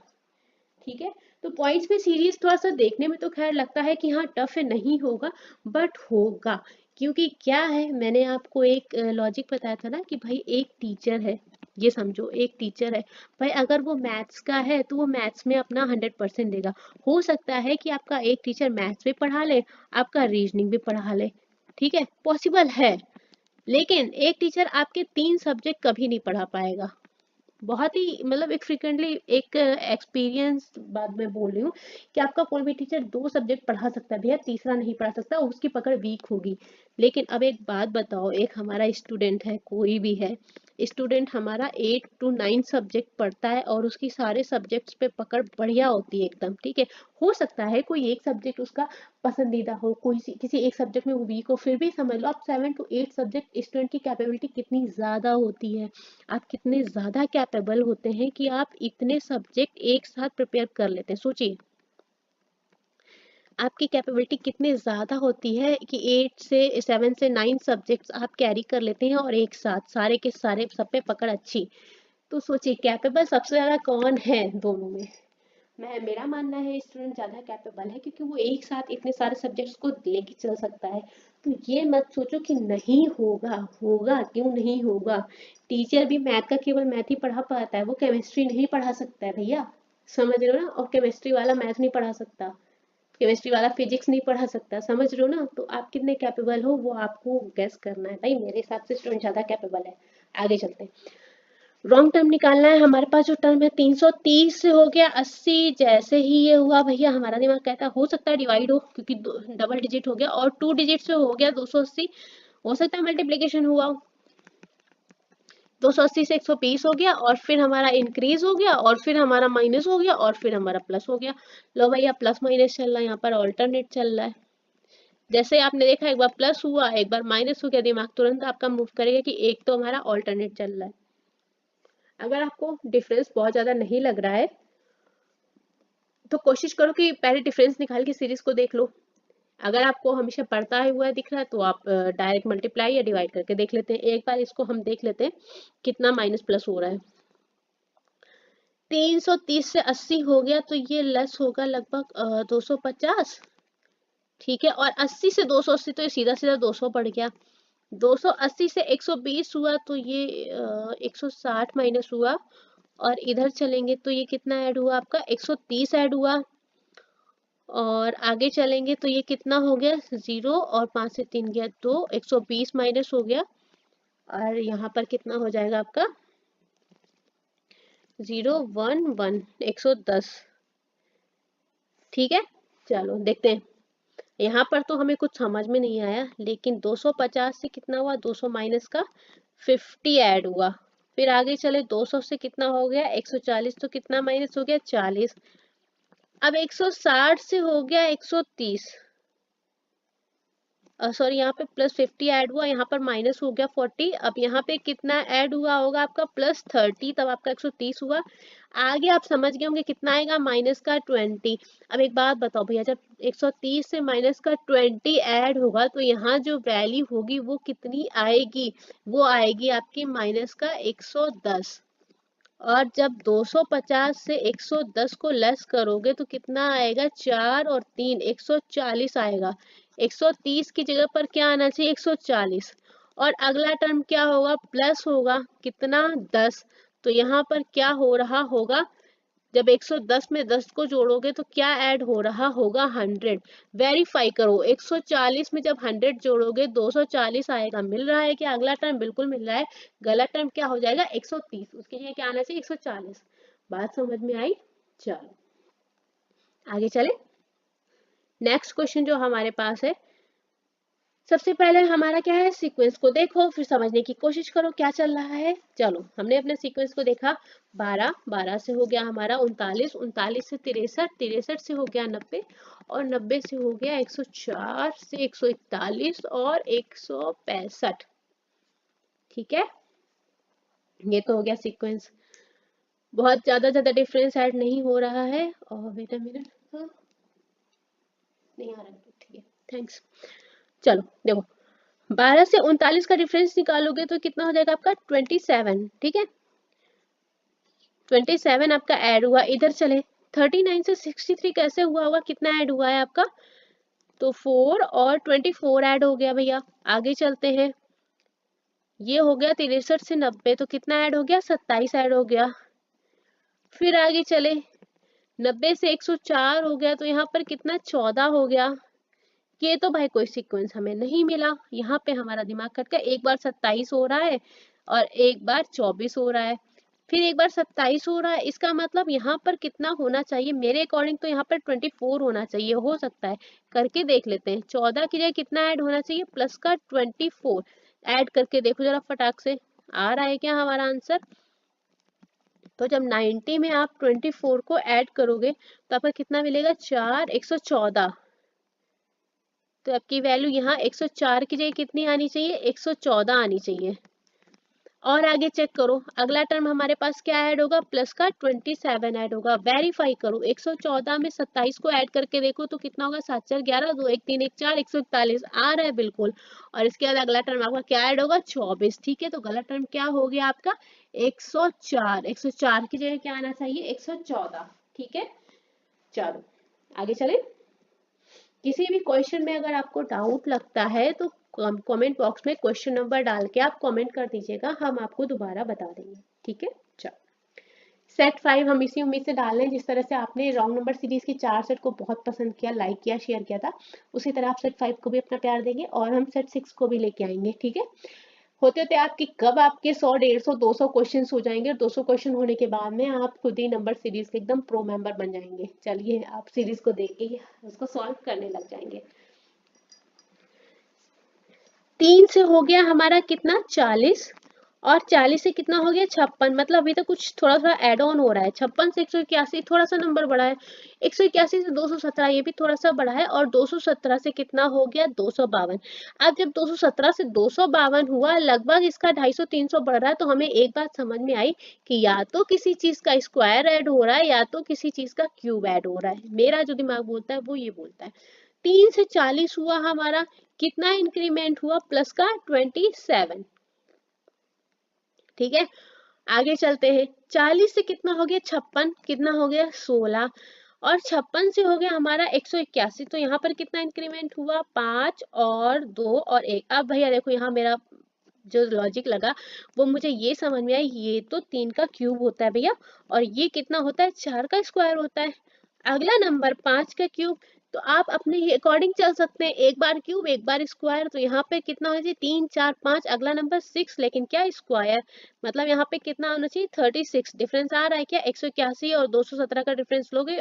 ठीक है। तो पॉइंट्स में सीरीज थोड़ा सा देखने में तो खैर लगता है कि हाँ टफ है, नहीं होगा, बट होगा। क्योंकि क्या है, मैंने आपको एक लॉजिक बताया था ना कि भाई एक टीचर है, ये समझो एक टीचर है भाई, अगर वो मैथ्स का है तो वो मैथ्स में अपना 100% देगा। हो सकता है कि आपका एक टीचर मैथ्स भी पढ़ा ले, आपका रीजनिंग भी पढ़ा ले, ठीक है, पॉसिबल है। लेकिन एक टीचर आपके 3 सब्जेक्ट कभी नहीं पढ़ा पाएगा। बहुत ही मतलब एक फ्रिक्वेंटली एक एक्सपीरियंस बात मैं बोल रही हूँ कि आपका कोई भी टीचर 2 सब्जेक्ट पढ़ा सकता है भैया, तीसरा नहीं पढ़ा सकता, उसकी पकड़ वीक होगी। लेकिन अब एक बात बताओ, एक हमारा स्टूडेंट है, कोई भी है स्टूडेंट हमारा 8 to 9 सब्जेक्ट पढ़ता है और उसकी सारे सब्जेक्ट्स पे पकड़ बढ़िया होती है एकदम, ठीक है। हो सकता है कोई एक सब्जेक्ट उसका पसंदीदा हो, कोई किसी एक सब्जेक्ट में वो वीक हो, फिर भी समझ लो आप 7 to 8 सब्जेक्ट स्टूडेंट की कैपेबिलिटी कितनी ज़्यादा होती है, आप कितने ज़्यादा कैपेबल होते हैं कि आप इतने सब्जेक्ट एक साथ प्रिपेयर कर लेते हैं। सोचिए आपकी कैपेबिलिटी कितनी ज़्यादा होती है कि 8 से 7 से 9 सब्जेक्ट्स आप कैरी कर लेते हैं और एक साथ सारे के सारे सब पे पकड़ अच्छी। तो सोचिए कैपेबल सबसे ज़्यादा कौन है दोनों में। मेरा मानना है स्टूडेंट ज़्यादा कैपेबल है, क्योंकि वो एक साथ इतने सारे सब्जेक्ट्स को लेके चल सकता है। तो ये मत सोचो कि नहीं होगा, होगा, क्यों नहीं होगा। टीचर भी मैथ का केवल मैथ ही पढ़ा पाता है, वो केमिस्ट्री नहीं पढ़ा सकता है भैया, समझ रहे हो ना। और केमिस्ट्री वाला मैथ नहीं पढ़ा सकता, केमिस्ट्री वाला फिजिक्स नहीं पढ़ा सकता, समझ रहे हो ना। तो आप कितने कैपेबल हो वो आपको गेस करना है भाई। मेरे हिसाब से स्टूडेंट ज़्यादा कैपेबल है। आगे चलते हैं, रॉन्ग टर्म निकालना है। हमारे पास जो टर्म है 330 से हो गया 80, जैसे ही ये हुआ भैया हमारा दिमाग कहता है हो सकता है डिवाइड हो, क्योंकि डबल डिजिट हो गया, और 2 डिजिट से हो गया 280, हो सकता है मल्टीप्लीकेशन हुआ हो। 280 से 120 हो गया, और फिर हमारा इंक्रीज हो गया, और फिर हमारा माइनस हो गया, और फिर हमारा प्लस हो गया। लो भैया प्लस माइनस चल रहा है, यहाँ पर ऑल्टरनेट चल रहा है। जैसे आपने देखा एक बार प्लस हुआ एक बार माइनस हो गया, दिमाग तुरंत आपका मूव करेगा कि एक तो हमारा ऑल्टरनेट चल रहा है। अगर आपको डिफरेंस बहुत ज्यादा नहीं लग रहा है तो कोशिश करो कि पहले डिफरेंस निकाल के सीरीज को देख लो। अगर आपको हमेशा बढ़ता हुआ दिख रहा है तो आप डायरेक्ट मल्टीप्लाई या डिवाइड करके देख लेते हैं। एक बार इसको हम देख लेते हैं कितना माइनस प्लस हो रहा है। 330 से 80 हो गया तो ये लेस होगा लगभग 250, ठीक है। और 80 से 280 तो ये सीधा सीधा 200 पड़ गया। 280 से 120 हुआ तो ये 160 माइनस हुआ, और इधर चलेंगे तो ये कितना ऐड हुआ आपका 130 ऐड हुआ, और आगे चलेंगे तो ये कितना हो गया 0, और 5 से 3 गया 2, 120 माइनस हो गया, और यहाँ पर कितना हो जाएगा आपका 0 1 1 110, ठीक है। चलो देखते हैं, यहाँ पर तो हमें कुछ समझ में नहीं आया, लेकिन 250 से कितना हुआ 200 माइनस का 50 ऐड हुआ। फिर आगे चले 200 से कितना हो गया 140, तो कितना माइनस हो गया 40। अब 160 से हो गया 130, सॉरी यहाँ पे प्लस 50 ऐड हुआ, यहाँ पर माइनस हो गया 40। अब यहाँ पे कितना ऐड हुआ होगा आपका प्लस 30, तब आपका 130 हुआ। आगे आप समझ गए होंगे कितना आएगा माइनस का 20। अब एक बात बताओ भैया, जब 130 से माइनस का 20 ऐड होगा तो यहाँ जो वैल्यू होगी वो कितनी आएगी, वो आएगी आपकी माइनस का 110। और जब 250 से 110 को लेस करोगे तो कितना आएगा 4 और 3 140 आएगा। 130 की जगह पर क्या आना चाहिए 140, और अगला टर्म क्या होगा प्लस होगा कितना 10। तो यहाँ पर क्या हो रहा होगा, जब 110 में 10 को जोड़ोगे तो क्या ऐड हो रहा होगा 100। वेरीफाई करो 140 में जब 100 जोड़ोगे 240 आएगा, मिल रहा है क्या अगला टर्म, बिल्कुल मिल रहा है। गलत टर्म क्या हो जाएगा 130, उसके लिए क्या आना चाहिए 140। बात समझ में आई। चलो आगे चले, नेक्स्ट क्वेश्चन जो हमारे पास है, सबसे पहले हमारा क्या है सीक्वेंस को देखो फिर समझने की कोशिश करो क्या चल रहा है। चलो हमने अपने सीक्वेंस को देखा, 12 12 से हो गया हमारा 39, 39 से 63, 63 से हो गया 90, और 90 से हो गया 104 से 141 और 165, ठीक है। ये तो हो गया सीक्वेंस, बहुत ज्यादा डिफरेंस ऐड नहीं हो रहा है। और वेट अ मिनट, हाँ नहीं आ रहा है, ठीक है थैंक्स। चलो देखो 12 से 39 का डिफरेंस निकालोगे तो कितना हो जाएगा आपका 27, ठीक है। 27 आपका ऐड हुआ, इधर चले 39 से 63 कैसे हुआ होगा, कितना ऐड हुआ है आपका, तो 4 और 24 ऐड हो गया भैया। आगे चलते हैं ये हो गया 63 से 90, तो कितना ऐड हो गया, 27 ऐड हो गया। फिर आगे चले, 90 से 104 हो गया, तो यहाँ पर कितना, 14 हो गया। ये तो भाई कोई सीक्वेंस हमें नहीं मिला, यहाँ पे हमारा दिमाग खट गया। एक बार 27 हो रहा है और एक बार 24 हो रहा है, फिर एक बार 27 हो रहा है। इसका मतलब यहाँ पर कितना होना चाहिए, मेरे अकॉर्डिंग तो यहाँ पर 24 होना चाहिए। हो सकता है, करके देख लेते हैं। 14 की जगह कितना ऐड होना चाहिए, प्लस का 24 ऐड करके देखो जरा फटाक से, आ रहा है क्या हमारा आंसर। तो जब 90 में आप 24 को ऐड करोगे तो आपका कितना मिलेगा, 4, 114। तो आपकी वैल्यू यहाँ 104 की जगह कितनी आनी चाहिए, 114 आनी चाहिए। और आगे चेक करो, अगला टर्म हमारे पास क्या ऐड होगा, प्लस का 27 ऐड होगा। वेरीफाई करो, 114 में 27 को ऐड करके देखो तो कितना होगा, 7 4 11 2 1 3 1 4, 141 आ रहा है बिल्कुल। और इसके बाद अगला टर्म आपका क्या ऐड होगा, 24। ठीक है, तो गलत टर्म क्या हो गया आपका, 104। 104 की जगह क्या आना चाहिए, 114। ठीक है, चलो आगे चले। किसी भी क्वेश्चन में अगर आपको डाउट लगता है तो कमेंट बॉक्स में क्वेश्चन नंबर डाल के आप कमेंट कर दीजिएगा, हम आपको दोबारा बता देंगे। ठीक है, चलो सेट 5 हम इसी उम्मीद से डाल रहे हैं, जिस तरह से आपने रॉन्ग नंबर सीरीज की 4 सेट को बहुत पसंद किया, लाइक किया, शेयर किया था, उसी तरह आप सेट 5 को भी अपना प्यार देंगे और हम सेट 6 को भी लेके आएंगे। ठीक है, होते होते आपकी कब आपके 100 150 200 क्वेश्चन हो जाएंगे, और 200 क्वेश्चन होने के बाद में आप खुद ही नंबर सीरीज के एकदम प्रो मेंबर बन जाएंगे। चलिए आप सीरीज को देख के उसको सॉल्व करने लग जाएंगे। 3 से हो गया हमारा कितना, 40, और 40 से कितना हो गया, 56। मतलब अभी तो कुछ थोड़ा थोड़ा एड ऑन हो रहा है। 56 से 181 थोड़ा सा नंबर बढ़ा है, 181 से 217 ये भी थोड़ा सा बढ़ा है, और 217 से कितना हो गया, 252। अब जब 217 से 252 हुआ, लगभग इसका 250 300 बढ़ रहा है, तो हमें एक बात समझ में आई कि या तो किसी चीज का स्क्वायर ऐड हो रहा है या तो किसी चीज का क्यूब ऐड हो रहा है। मेरा जो दिमाग बोलता है वो ये बोलता है। 3 से 40 हुआ हमारा, कितना इंक्रीमेंट हुआ, प्लस का 27। ठीक है, आगे चलते हैं। 40 से कितना हो गया, 56, कितना हो गया, 16, और 56 से हो गया हमारा 181। तो यहाँ पर कितना इंक्रीमेंट हुआ, 5 और 2 और 1। अब भैया देखो, यहाँ मेरा जो लॉजिक लगा वो मुझे ये समझ में आई, ये तो 3 का क्यूब होता है भैया, और ये कितना होता है, 4 का स्क्वायर होता है। अगला नंबर 5 का क्यूब, तो आप अपने अकॉर्डिंग चल सकते हैं, एक बार क्यूब एक बार स्क्वायर। तो यहाँ पे कितना होना चाहिए, 3 4 5, अगला नंबर 6, लेकिन क्या स्क्वायर। मतलब यहाँ पे कितना होना चाहिए, 36। डिफरेंस आ रहा है क्या, 181 और 217 का डिफरेंस लोगे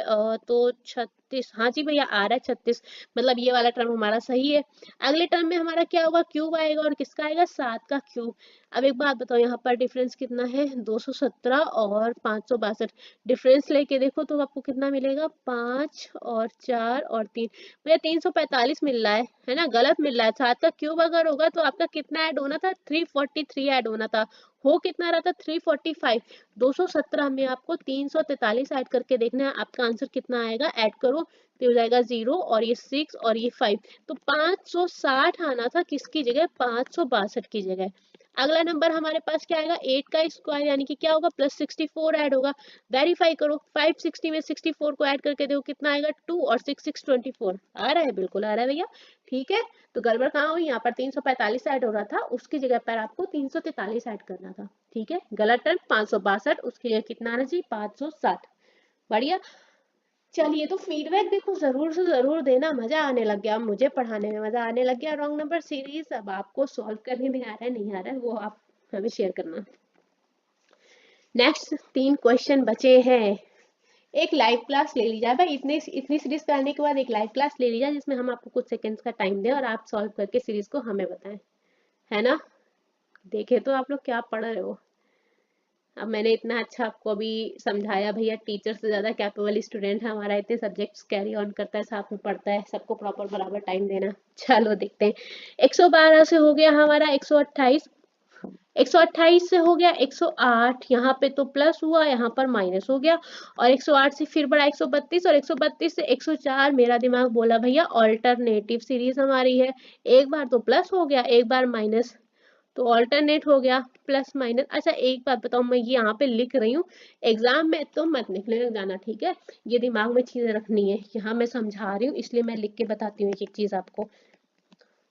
तो 36। हाँ जी भैया आ रहा है 36, मतलब ये वाला टर्म हमारा सही है। अगले टर्म में हमारा क्या होगा, क्यूब आएगा, और किसका आएगा, 7 का क्यूब। अब एक बात बताओ, यहाँ पर डिफरेंस कितना है, 217 और 562। डिफरेंस लेके देखो तो आपको कितना मिलेगा, 5 और 4 और 3, भैया 345 मिल रहा है ना, गलत मिल रहा है। 7 का क्यूब अगर होगा तो आपका कितना ऐड होना था, 343 ऐड होना था। हो कितना रहा था, 345। 217 में आपको 343 ऐड करके देखना है, आपका आंसर कितना आएगा, ऐड करो तो हो जाएगा 0, और ये 6 और ये 5, तो 560 आना था, किसकी जगह, 562 की जगह। अगला नंबर हमारे पास क्या आएगा, 8 का स्क्वायर, यानी कि क्या होगा, प्लस 64 ऐड होगा। वेरीफाई करो, 560 में 64 को ऐड करके देखो कितना आएगा, 2 और 6 6 24 आ रहा है, बिल्कुल आ रहा है भैया। ठीक है, तो गड़बड़ कहाँ हुई, यहाँ पर 345 ऐड हो रहा था, उसकी जगह पर आपको 343 ऐड करना था। ठीक है, गलत टर्म 562, उसकी जगह कितना आना चाहिए, 560। बढ़िया। चलिए, तो फीडबैक देखो जरूर से जरूर देना, मजा आने लग गया, मुझे पढ़ाने में मजा आने लग गया। रॉन्ग नंबर सीरीज अब आपको सॉल्व करने में आ रहा है नहीं आ रहा है, वो आप हमें शेयर करना। नेक्स्ट 3 क्वेश्चन बचे हैं। एक लाइव क्लास ले ली जाए भाई, इतनी सीरीज करने के बाद एक लाइव क्लास ले ली जाए, जिसमें हम आपको कुछ सेकंड्स का टाइम दें और आप सॉल्व करके सीरीज को हमें बताएं, है ना। देखे तो आप लोग क्या पढ़ रहे हो। अब मैंने इतना अच्छा आपको अभी समझाया भैया, टीचर से ज्यादा कैपेबल स्टूडेंट है हमारा, इतने सब्जेक्ट्स कैरी ऑन करता है, साथ में पढ़ता है, सबको प्रॉपर बराबर टाइम देना। चलो देखते हैं, 112 से हो गया हमारा 128, 128 से हो गया 108, यहाँ पे तो प्लस हुआ, यहाँ पर माइनस हो गया, और 108 से फिर बढ़ा 132, और 132 से 104। मेरा दिमाग बोला भैया ऑल्टरनेटिव सीरीज हमारी है, एक बार तो प्लस हो गया एक बार माइनस, तो ऑल्टरनेट हो गया, प्लस माइनस। अच्छा एक बात बताऊं, मैं ये यहाँ पे लिख रही हूँ, एग्जाम में तो मत लिखने लग जाना, ठीक है, ये दिमाग में चीजें रखनी है, यहाँ मैं समझा रही हूँ इसलिए मैं लिख के बताती हूँ एक एक चीज आपको।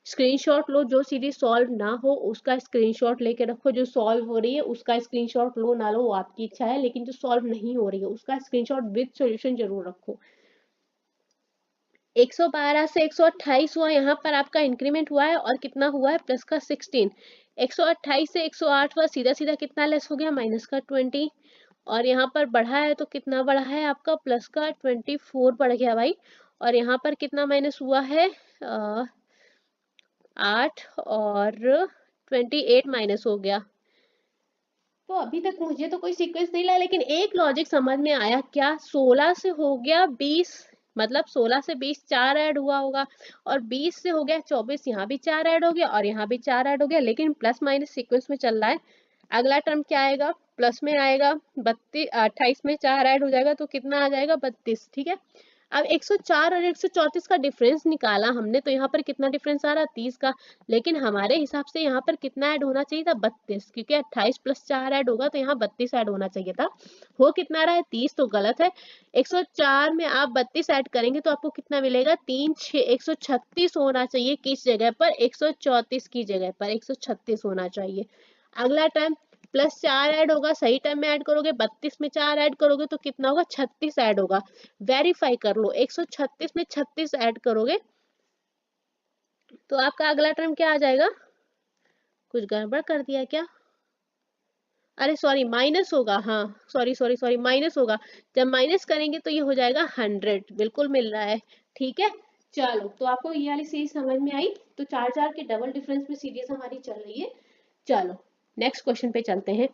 स्क्रीनशॉट लो, जो सीरीज सॉल्व ना हो उसका स्क्रीनशॉट लेके रखो, जो सॉल्व हो रही है उसका स्क्रीनशॉट लो ना लो वो आपकी इच्छा है, लेकिन जो सॉल्व नहीं हो रही है उसका स्क्रीनशॉट विद सॉल्यूशन जरूर रखो। 112 से 128 हुआ, यहाँ पर आपका इंक्रीमेंट हुआ है और कितना हुआ है प्लस का 16। 128 से 108 हुआ, सीधा सीधा कितना लेस हो गया माइनस का 20, और यहाँ पर बढ़ा है तो कितना बढ़ा है आपका प्लस का 24 बढ़ गया भाई, और यहाँ पर कितना माइनस हुआ है 8 और 28 माइनस हो गया। तो अभी तक मुझे तो कोई सीक्वेंस नहीं लगा, लेकिन एक लॉजिक समझ में आया क्या, 16 से हो गया 20, मतलब 16 से 20 4 ऐड हुआ होगा, और 20 से हो गया 24, यहाँ भी 4 ऐड हो गया और यहाँ भी 4 ऐड हो गया, लेकिन प्लस माइनस सीक्वेंस में चल रहा है। अगला टर्म क्या आएगा, प्लस में आएगा 32, 28 में 4 ऐड हो जाएगा तो कितना आ जाएगा 32, ठीक है। अब 104 और 134 का डिफरेंस निकाला हमने, तो यहाँ पर कितना डिफरेंस आ रहा है 30 का, लेकिन हमारे हिसाब से यहाँ पर कितना ऐड होना चाहिए था 32, क्योंकि 28 प्लस 4 ऐड होगा तो यहाँ 32 ऐड होना चाहिए था। हो कितना रहा है 30, तो गलत है। 104 में आप 32 ऐड करेंगे तो आपको कितना मिलेगा 3 6 136 होना चाहिए, किस जगह पर 134 की जगह पर 136 होना चाहिए। अगला टर्म प्लस 4 ऐड होगा, सही टाइम में ऐड करोगे, 32 में 4 ऐड करोगे तो कितना होगा 36 ऐड होगा। वेरीफाई कर लो, 136 में 36 ऐड करोगे तो आपका अगला टर्म क्या आ जाएगा, कुछ गड़बड़ कर दिया क्या, अरे सॉरी माइनस होगा, हाँ सॉरी सॉरी सॉरी माइनस होगा, जब माइनस करेंगे तो ये हो जाएगा 100, बिल्कुल मिल रहा है, ठीक है। चलो तो आपको ये वाली सीरीज समझ में आई, तो 4 के डबल डिफरेंस में सीरीज हमारी चल रही है। चलो नेक्स्ट क्वेश्चन पे चलते हैं।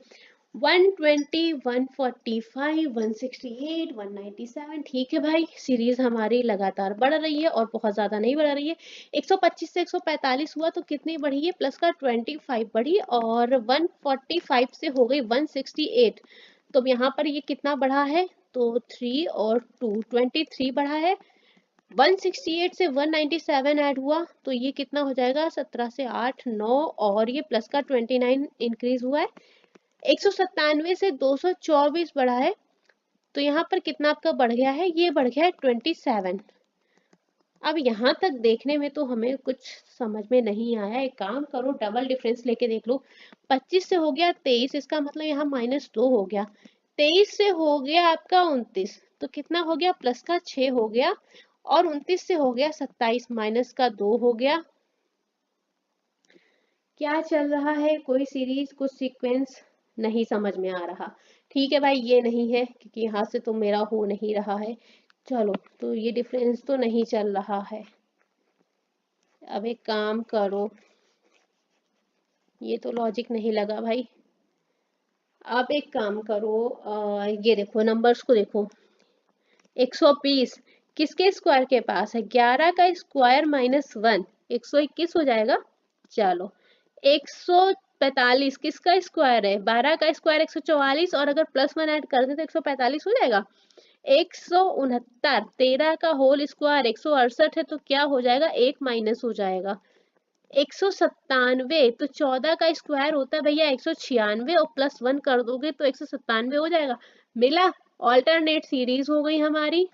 120, 145, 168, 197, ठीक है भाई, सीरीज हमारी लगातार बढ़ रही है और बहुत ज्यादा नहीं बढ़ रही है। 125 से 145 हुआ तो कितनी बढ़ी है प्लस का 25 बढ़ी, और 145 से हो गई 168, तो यहाँ पर ये कितना बढ़ा है, तो 3 और 2 23 बढ़ा है। 168 से 197 ऐड हुआ तो ये कितना हो जाएगा 17 से 8 9, और ये प्लस का 29 इंक्रीज हुआ है। 197 से 224 बढ़ा है तो यहाँ पर कितना आपका बढ़ गया है, ये बढ़ गया है 27। अब यहाँ तक देखने में तो हमें कुछ समझ में नहीं आया, एक काम करो डबल डिफरेंस लेके देख लो। 25 से हो गया 23, इसका मतलब यहाँ -2 हो गया। 23 से हो गया आपका 29, तो कितना हो गया प्लस का 6 हो गया, और 29 से हो गया 27, माइनस का 2 हो गया। क्या चल रहा है, कोई सीरीज कुछ सीक्वेंस नहीं समझ में आ रहा। ठीक है भाई, ये नहीं है क्योंकि यहाँ से तो मेरा हो नहीं रहा है। चलो तो ये डिफरेंस तो नहीं चल रहा है। अब एक काम करो, ये तो लॉजिक नहीं लगा भाई। अब एक काम करो, ये देखो नंबर्स को देखो। 120 किसके स्क्वायर के पास है, 11 का स्क्वायर -1 121 हो जाएगा। चलो 145 किसका स्क्वायर है, 12 का स्क्वायर 144, और अगर +1 ऐड कर दे तो 145 हो जाएगा। 169 13 का होल स्क्वायर 168 है तो क्या हो जाएगा, एक माइनस हो जाएगा। 197 तो 14 का स्क्वायर होता है भैया 196, और +1 कर दोगे तो 197 हो जाएगा। मिला, ऑल्टरनेट सीरीज हो गई हमारी।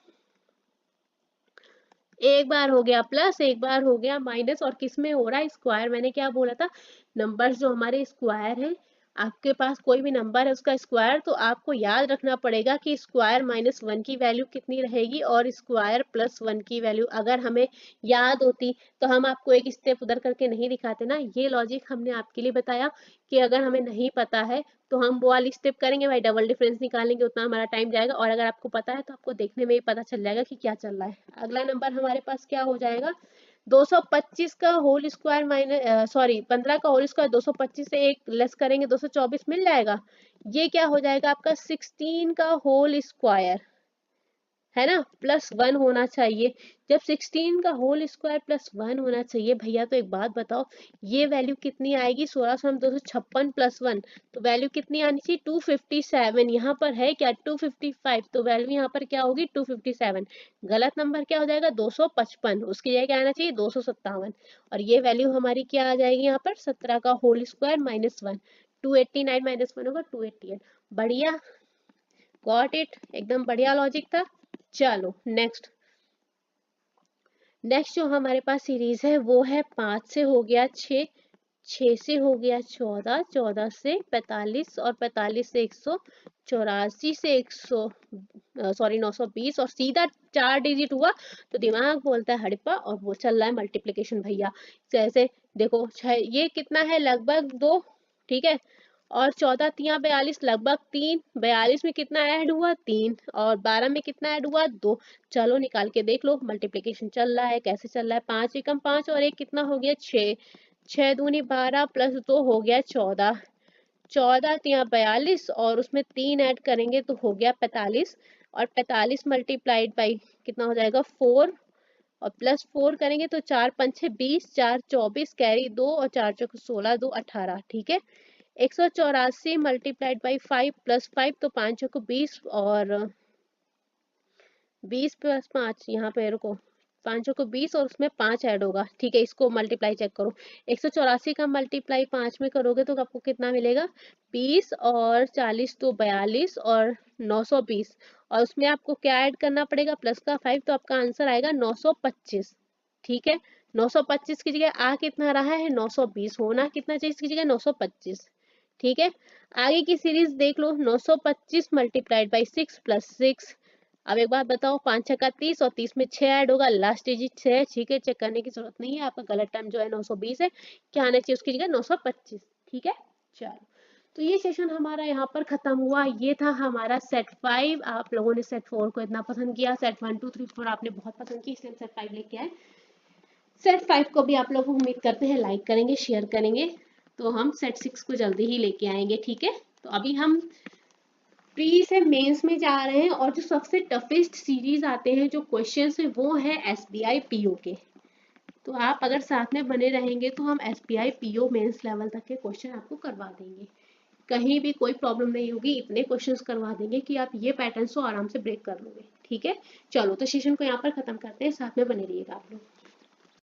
एक बार हो गया प्लस, एक बार हो गया माइनस, और किस में हो रहा है स्क्वायर, मैंने क्या बोला था, नंबर्स जो हमारे स्क्वायर है, आपके पास कोई भी नंबर है उसका स्क्वायर, तो आपको याद रखना पड़ेगा कि स्क्वायर -1 की वैल्यू कितनी रहेगी और स्क्वायर +1 की वैल्यू, अगर हमें याद होती तो हम आपको एक स्टेप उधर करके नहीं दिखाते ना। ये लॉजिक हमने आपके लिए बताया कि अगर हमें नहीं पता है तो हम वो वाली स्टेप करेंगे भाई, डबल डिफरेंस निकालेंगे, उतना हमारा टाइम जाएगा, और अगर आपको पता है तो आपको देखने में ही पता चल जाएगा कि क्या चल रहा है। अगला नंबर हमारे पास क्या हो जाएगा, 225 का होल स्क्वायर माइनस सॉरी 15 का होल स्क्वायर 225 से एक लेस करेंगे 224 मिल जाएगा। ये क्या हो जाएगा आपका 16 का होल स्क्वायर, है ना, +1 होना चाहिए। जब 16 का होल स्क्वायर +1 होना चाहिए भैया, तो एक बात बताओ, ये वैल्यू कितनी आएगी, 16 सौ 256 +1, तो वैल्यू कितनी आनी चाहिए 257। यहाँ पर है क्या 255, तो वैल्यू यहाँ पर क्या होगी 257। गलत नंबर क्या हो जाएगा 255, उसकी जगह क्या आना चाहिए 257, और ये वैल्यू हमारी क्या आ जाएगी यहाँ पर 17 का होल स्क्वायर -1, 289 -1 होगा 288। बढ़िया, गॉट इट, एकदम बढ़िया लॉजिक था। चलो नेक्स्ट, नेक्स्ट जो हमारे पास सीरीज है वो है 5 से हो गया 6, 6 से हो गया 14, 14 से 45 और 45 से 184 से 920 और सीधा 4 डिजिट हुआ तो दिमाग बोलता है हड़प्पा और वो चल रहा है मल्टीप्लिकेशन भैया। जैसे देखो ये कितना है लगभग 2, ठीक है, और 14 तिया 42 लगभग 3, 42 में कितना ऐड हुआ 3 और 12 में कितना ऐड हुआ 2। चलो निकाल के देख लो मल्टीप्लिकेशन चल रहा है कैसे चल रहा है। 5 एकम 5 और 1 कितना हो गया 6, 6 दूनी 12 प्लस 2 हो गया 14, 14 तिया 42 और उसमें 3 ऐड करेंगे तो हो गया 45 और 45 मल्टीप्लाइड बाई कितना हो जाएगा 4 और प्लस 4 करेंगे तो 4 5 20, 4 24 कैरी 2 और 4 चौक 16, 2 18, ठीक है। 184 मल्टीप्लाइड बाई 5 प्लस 5 तो 5 चौक 20 और 20 प्लस 5 यहाँ पे रुको 5 को 20 और उसमें 5 ऐड होगा, ठीक है। इसको मल्टीप्लाई चेक करो 184 का मल्टीप्लाई 5 में करोगे तो आपको कितना मिलेगा 20 और 40 तो 42 और 920 और उसमें आपको क्या ऐड करना पड़ेगा प्लस का 5 तो आपका आंसर आएगा 925, ठीक है। 925 की जगह आ कितना रहा है 920, होना कितना चाहिए इसकी जगह 925, ठीक है। आगे की सीरीज देख लो 925 मल्टीप्लाइड बाई 6 प्लस 6। अब एक बात बताओ 5 6 का 30 और 30 में 6 ऐड होगा लास्ट डिजिट 6 है, ठीक है। चेक करने की जरूरत नहीं है, आपका गलत टाइम जो है 920 है, क्या आना चाहिए उसकी जगह 925, ठीक है। चलो तो ये सेशन हमारा यहाँ पर खत्म हुआ। ये था हमारा सेट 5। आप लोगों ने सेट 4 को इतना पसंद किया, सेट 1 2 3 4 आपने बहुत पसंद की, इसलिए सेट 5 लेके आए। सेट 5 को भी आप लोग उम्मीद करते हैं लाइक करेंगे शेयर करेंगे, तो हम सेट 6 को जल्दी ही लेके आएंगे, ठीक है। तो अभी हम प्री से मेंस में जा रहे हैं और जो सबसे टफेस्ट सीरीज आते हैं जो क्वेश्चंस है वो है एसबीआई पीओ के। तो आप अगर साथ में बने रहेंगे तो हम एसबीआई पीओ मेंस लेवल तक के क्वेश्चन आपको करवा देंगे, कहीं भी कोई प्रॉब्लम नहीं होगी, इतने क्वेश्चंस करवा देंगे कि आप ये पैटर्न को आराम से ब्रेक कर लोगे, ठीक है। चलो तो सेशन को यहाँ पर खत्म करते हैं, साथ में बने रहिएगा आप लोग।